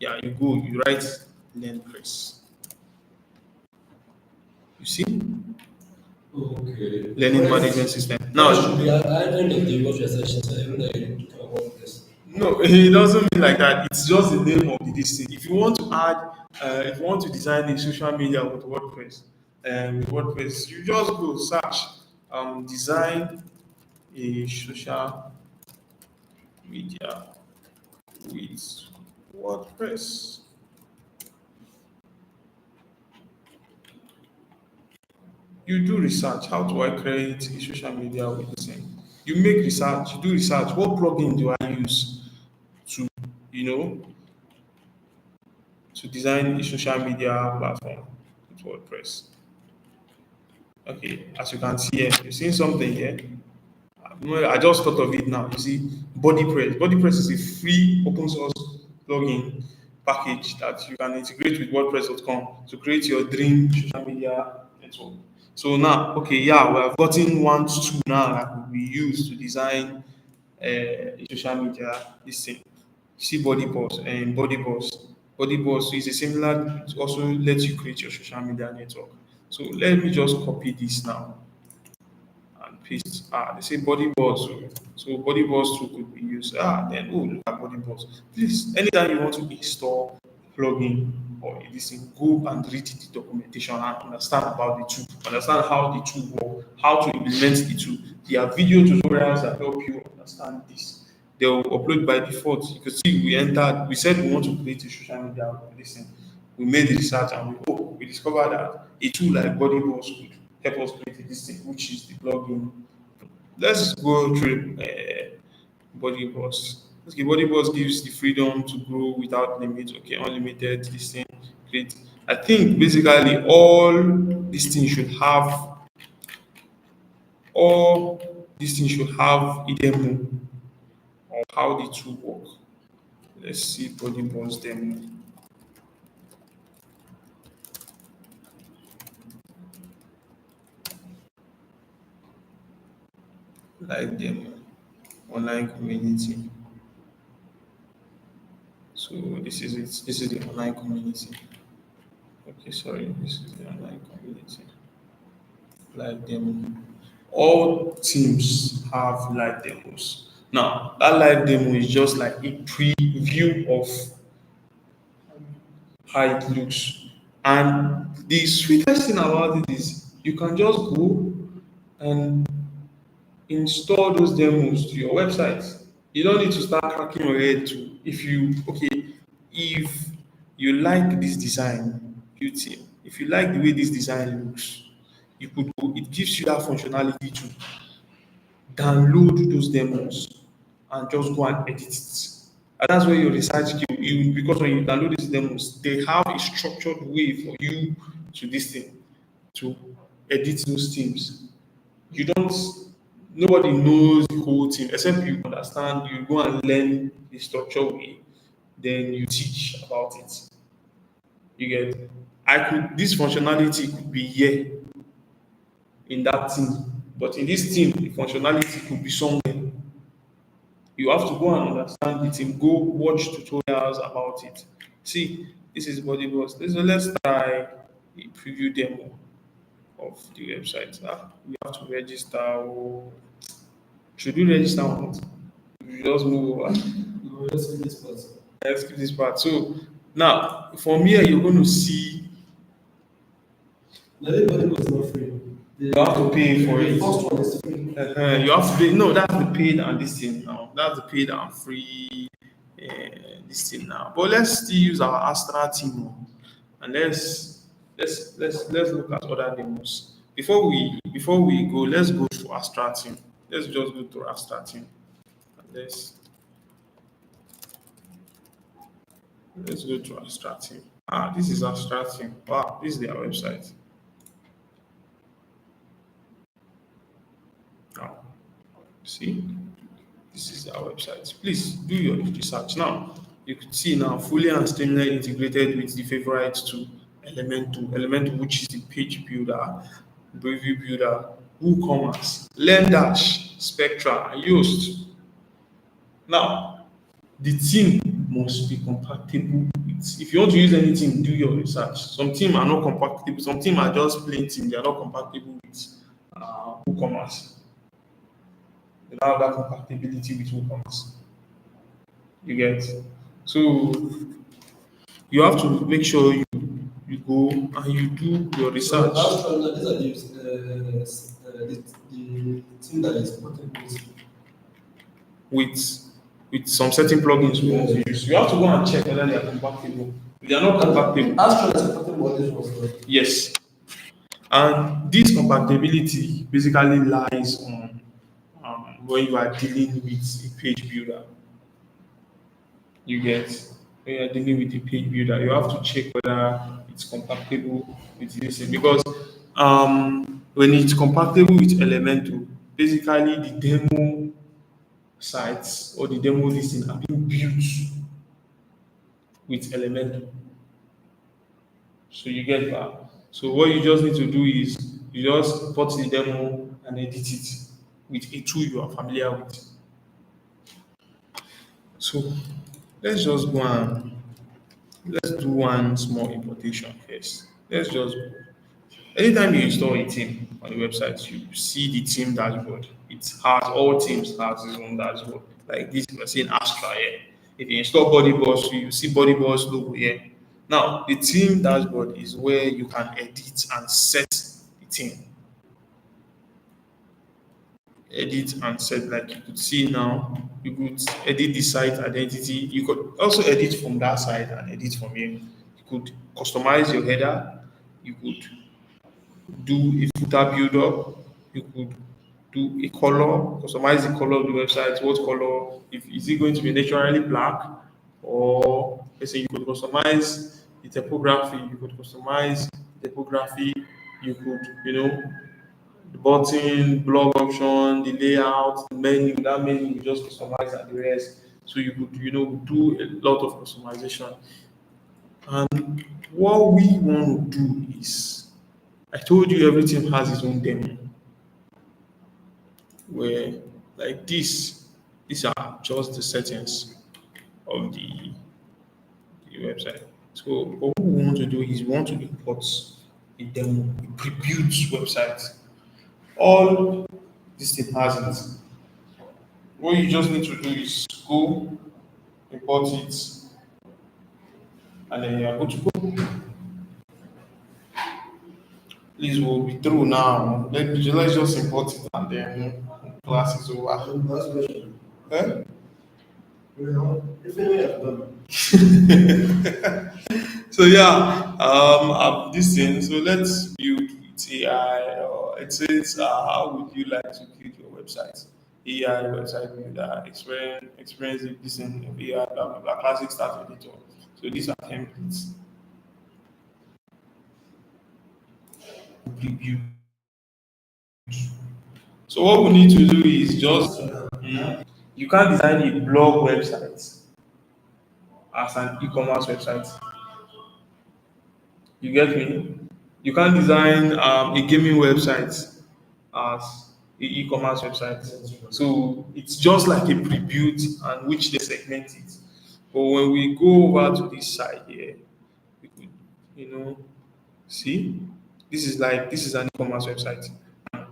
Yeah, you go, you write LearnPress. You see, Okay. learning management system. That should Now, be at the end of the watch session, so even though you talk about this. no, it doesn't mean like that. It's just the name of the this thing. If you want to add, if you want to design a social media with WordPress, you just go search, design a social media with WordPress. You do research. How do I create a social media with this thing? You make research. You do research. What plugin do I use to, you know, to design a social media platform with WordPress? Okay, as you can see here, you're seeing something here. I just thought of it now. You see, BodyPress. BodyPress is a free open source plugin package that you can integrate with WordPress.com to create your dream social media network. So now, okay, yeah, we have gotten one tool now that will be used to design a social media this thing. See Body Boss is a similar. It also lets you create your social media network. So let me just copy this now and paste. They say body boss. So body boss too could be used. Then look at body boss. Please, anytime you want to install plugin or this thing, go and read the documentation and understand about the tool, understand how the tool work, how to implement the tool. There are video tutorials that help you understand this. They will upload by default. You can see we said we want to create a social media listen. We made the research and we discovered that a tool like Bodyboss could help us create this thing, which is the plugin. Let's go through body boss. Okay, body boss gives the freedom to grow without limits. Okay, unlimited this thing. Great. I think basically all these things should have a demo of how the tool work. Let's see body boss demo. Live demo. Online community. So this is it. This is the online community. Okay, sorry, this is the online community. Live demo. All teams have live demos. Now, that live demo is just like a preview of how it looks. And the sweetest thing about it is you can just go and install those demos to your website. You don't need to start cracking your head to if you like this design, beauty, if you like the way this design looks, you could go, it gives you that functionality to download those demos and just go and edit it. And that's where your research skill you because when you download these demos, they have a structured way for you to this thing to edit those themes. You don't Nobody knows the whole thing except you understand, you go and learn the structured way, then you teach about it. You get I could this functionality could be here in that thing, but in this thing, the functionality could be somewhere. You have to go and understand it and go watch tutorials about it. See, this is body boss. Let's try a preview demo of the website. We have to register. Should we register or not? We just move over. No, let's do this part. Let's skip this part. So now, from here, you're going to see Now, everybody was not free. you have to pay for The it. first one is free. You have to pay. No, that's the paid and this thing now. That's the paid and free this thing now. But let's still use our Astra team and let's look at other demos. Before we go, let's go to Astra team. Let's just go to Astra team. And let's go to Astra team. This is Astra team. Wow, this is their website. Now, see, this is our website. Please do your research. Now, you can see now fully and streamlined integrated with the favorite tool, Elementor, which is the page builder, preview builder, WooCommerce, LearnDash, Spectra, and Yoast. Now, the team must be compatible with. If you want to use anything, do your research. Some team are not compatible. Some team are just plain team. They are not compatible with WooCommerce. They don't have that compatibility with WooCommerce. You get so you have to make sure you go and you do your So, research these are the team that is compatible with. with some certain plugins we want to use. You have to go and check whether they are compatible. If they are not compatible, Astro is compatible with this one. So, yes. And this compatibility basically lies on when you are dealing with a page builder. You get when you are dealing with a page builder, you have to check whether it's compatible with this thing. Because when it's compatible with Elementor, basically the demo sites or the demo listing are being built with Elementor. So you get that. So what you just need to do is you just put the demo and edit it with a tool you are familiar with. So let's just go and let's do one small importation first. Let's just go. Anytime you install a theme on the website, you see the theme dashboard. It has all teams has its own dashboard. Like this, we're seeing Astra here. If you install Body Boss, you see Body Boss logo here. Now, the theme dashboard is where you can edit and set the theme. Edit and set, like you could see now, you could edit the site identity. You could also edit from that side and edit from here. You could customize your header. You could do a footer build up. You could do a color, customize the color of the website. What color? If is it going to be naturally black, or let's say you could customize the typography. You could customize the typography. You could, the button, blog option, the layout, the menu. That menu you just customize and the rest. So you could, do a lot of customization. And what we want to do is, I told you everything has its own demo. Where like this, these are just the settings of the website. So what we want to do is we want to import a demo, a pre-built website. All this thing has it. What you just need to do is go import it, and then you are good to go. Please, we'll be through now. Let's just import it and then class is over. Last question. Eh? If any have done. So yeah, this thing. So let's build with AI. Or it says, how would you like to build your website? AI website builder, experience this in AI, blah blah blah. Classic start editor. So these are templates. Preview. So what we need to do is just you can't design a blog website as an e-commerce website. You get me? You can't design a gaming website as a e-commerce website. So it's just like a pre-built and which they segment it. But when we go over to this side here, we could, see, this is an e-commerce website.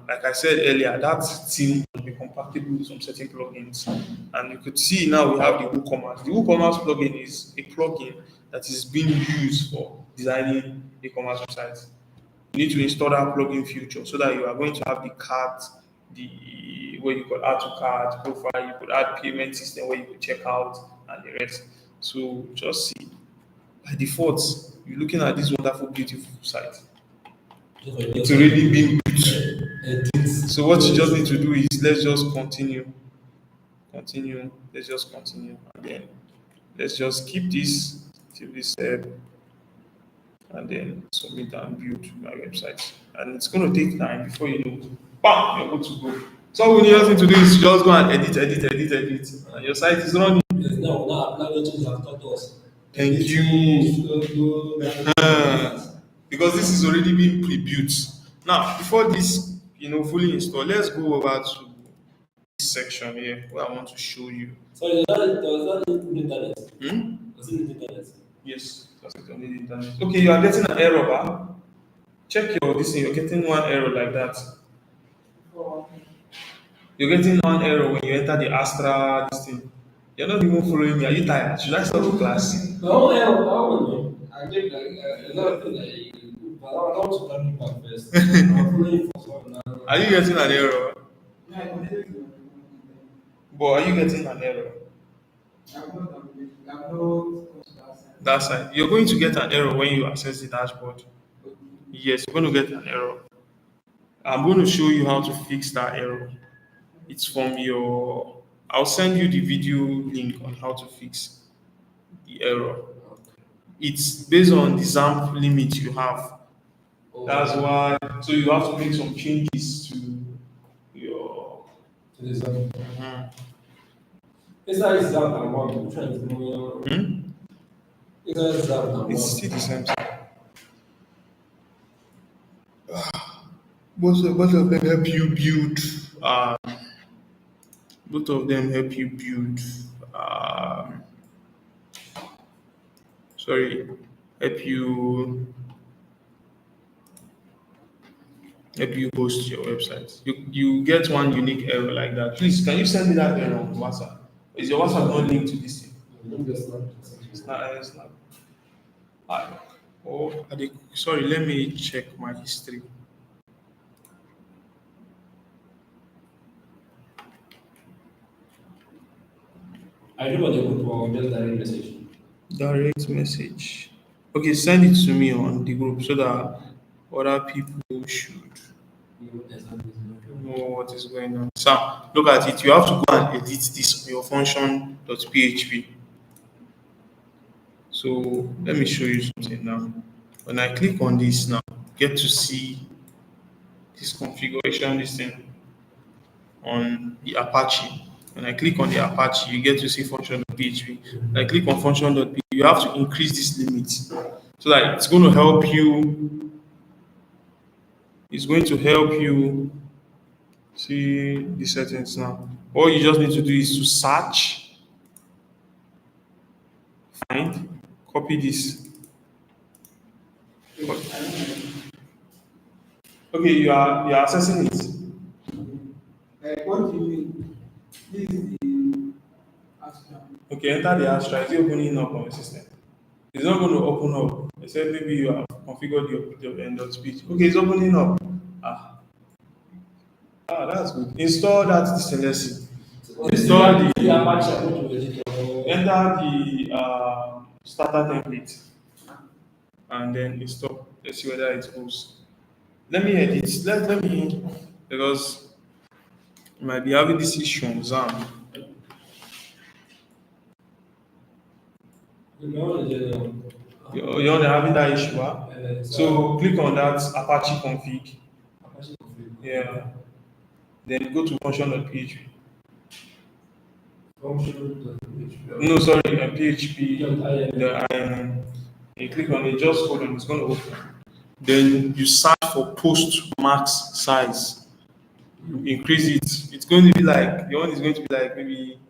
Like I said earlier, that theme will be compatible with some certain plugins. And you could see now we have the WooCommerce. The WooCommerce plugin is a plugin that is being used for designing e-commerce websites. You need to install that plugin feature so that you are going to have the cart, the where you could add to cart profile, you could add payment system where you could check out and the rest. So just see, by default, you're looking at this wonderful, beautiful site. It's already been built. So what you just need to do is let's just continue. Let's just continue, and then let's just keep this till this and then submit and build my website. And it's going to take time before you know, bam, you're good to go. So all we need to do is just go and edit, and your site is running. Yes, now applications have taught us. Thank you. Because this is already been pre-built. Now, before this, fully installed, let's go over to this section here where I want to show you. Sorry, does that need internet? Does it need internet? Yes, that's it. On the internet. Okay, you are getting an error, bar. Check your this thing. You're getting one error like that. You're getting one error when you enter the Astra this thing. You're not even following me. Are you tired? Should I start the class? No, I did a lot of things but I want to learn back first. I'm following for some now. Are you getting an error? Yeah, I wanted to. But are you getting an error? I'm not. That side. You're going to get an error when you access the dashboard. Yes, you're going to get an error. I'm going to show you how to fix that error. It's from your. I'll send you the video link on how to fix the error. It's based on the XAMPP limit you have. That's why. So you have to make some changes to your. To this one. Mhm. It's not exam than one. Which one is more? It's not exam than one. It's still the same thing. Both of them help you build. Both of them help you build. Sorry, help you host your website. You get one unique error like that. Please, can you send me that error on WhatsApp? Is your WhatsApp not linked to this thing? Let me just snap. It's not. It's not. I, sorry, let me check my history. I do what they group or just direct message. Direct message. Okay, send it to me on the group so that other people should You know what exactly is going on. know what is going on. So look at it. You have to go and edit this on your function.php. So let me show you something now. When I click on this now, get to see this configuration, this thing on the Apache. When I click on the Apache, you get to see function.php. When I click on function.php, you have to increase this limit so that it's going to help you. It's going to help you see the settings now. All you just need to do is to search, find, copy this. Okay, you are accessing it. Like, what do you mean? This is the Astra. Okay, enter the Astra. Is it opening up on the system? It's not going to open up except maybe you have configured your end of speech. Okay, it's opening up. Ah, that's good. Install that DCLSC. Install The the Apache are going to edit or enter the starter template and then install. Let's see whether it goes. Let me edit. Let me because you might be having this issue on ZAM. you know the You're having that issue, huh? so So click on that Apache config. Apache config. Yeah. Then go to function.php. Function.php. No, sorry, PHP. .in. The you click on it, just hold on, it's going to open. Then you search for post max size. You increase it. It's going to be like the one is going to be like maybe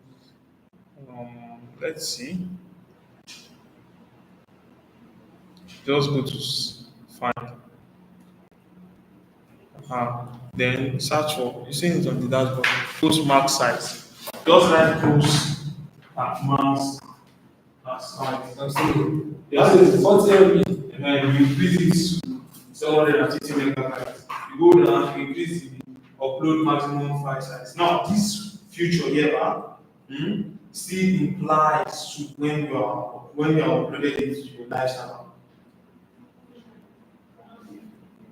let's see. Just go to find. Then search for you see it on the dashboard. Post max size. Just write post at max size. I'm saying Yes, that is 40 MB. and then you increase it to 750 megabytes. You go down, you increase the upload maximum file size. Now, this feature here still implies to when you are uploaded it to your live server.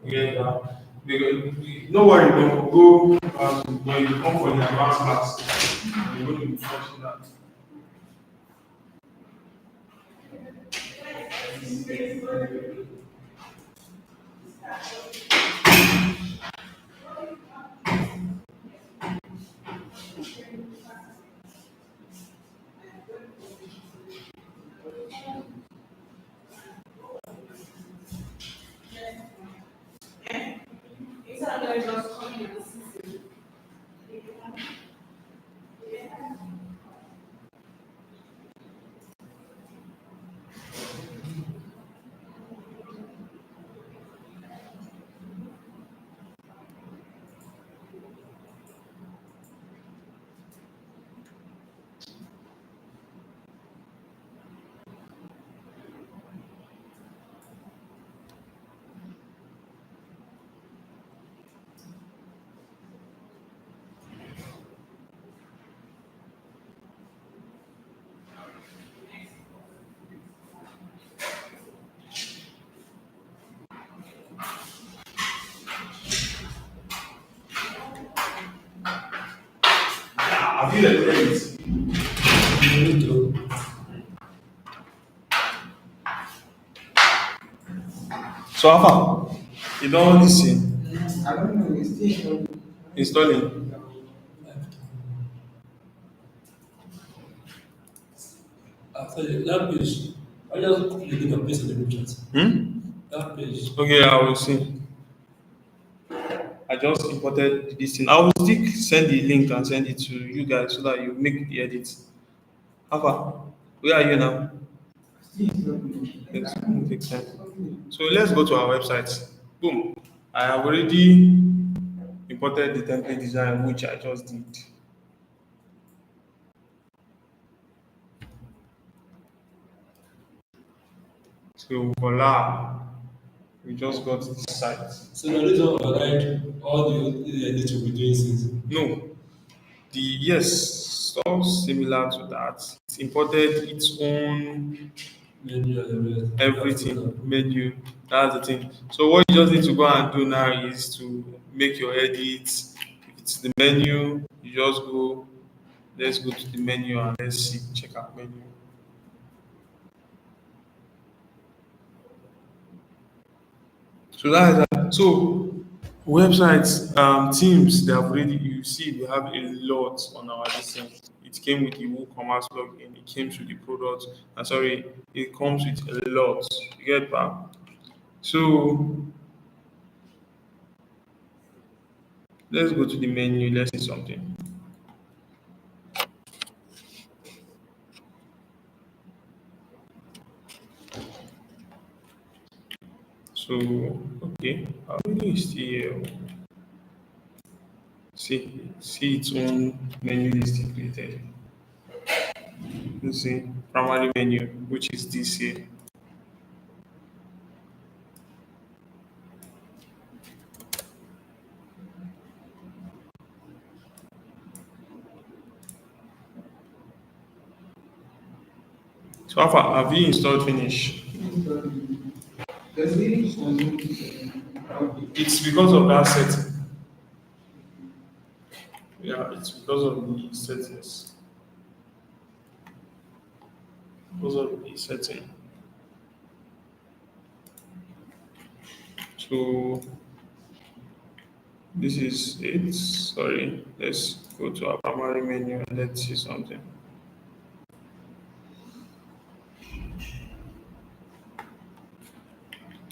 Yeah, because, no worry, don't go when you come for the advanced class. You're going to be touching that. Have you read it? You need to So, how far? You don't listen. I don't know, it's still Installing. after that page. I just click the link and paste in the group chat. Hmm? That page. Okay, I will see. I just imported this thing. I will still send the link and send it to you guys so that you make the edits. How far? Where are you now? It's going to take time. So let's go to our website. Boom. I have already imported the template design which I just did. So voila, we just got this site. So now this one override all the edit will be doing since. No, the yes, stuff similar to that. It's imported its own Menu and everything menu. That's the thing. So what you just need to go and do now is to make your edits. If it's the menu, you just go. Let's go to the menu and let's see. Check out menu. So that is that. So websites, teams, they have already you see we have a lot on our listing. It came with the WooCommerce plugin, it came with the product, sorry, it comes with a lot. You get back. So let's go to the menu, let's see something. So okay, our menu is still here. See its own menu listing created. You see primary menu, which is this here. So how far have you installed finish? There's really some It's because of that setting. Yeah, it's because of the settings. Because of the setting. So this is it. Sorry. Let's go to our primary menu and let's see something.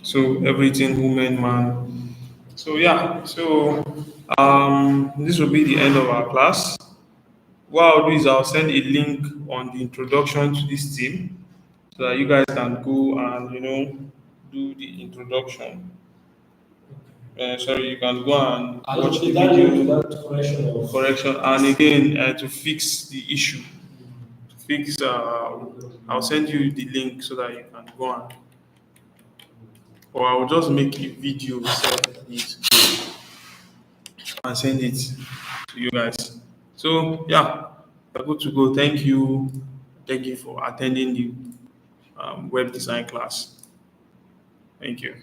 So everything woman man. So yeah, so this will be the end of our class. What I'll do is I'll send a link on the introduction to this team so that you guys can go and do the introduction. Sorry, you can go and And watch the okay, that link to video that correction of correction and again to fix the issue. To fix, I'll send you the link so that you can go or I'll just make a video and send it to you guys. So yeah, we're good to go. Thank you for attending the web design class. Thank you.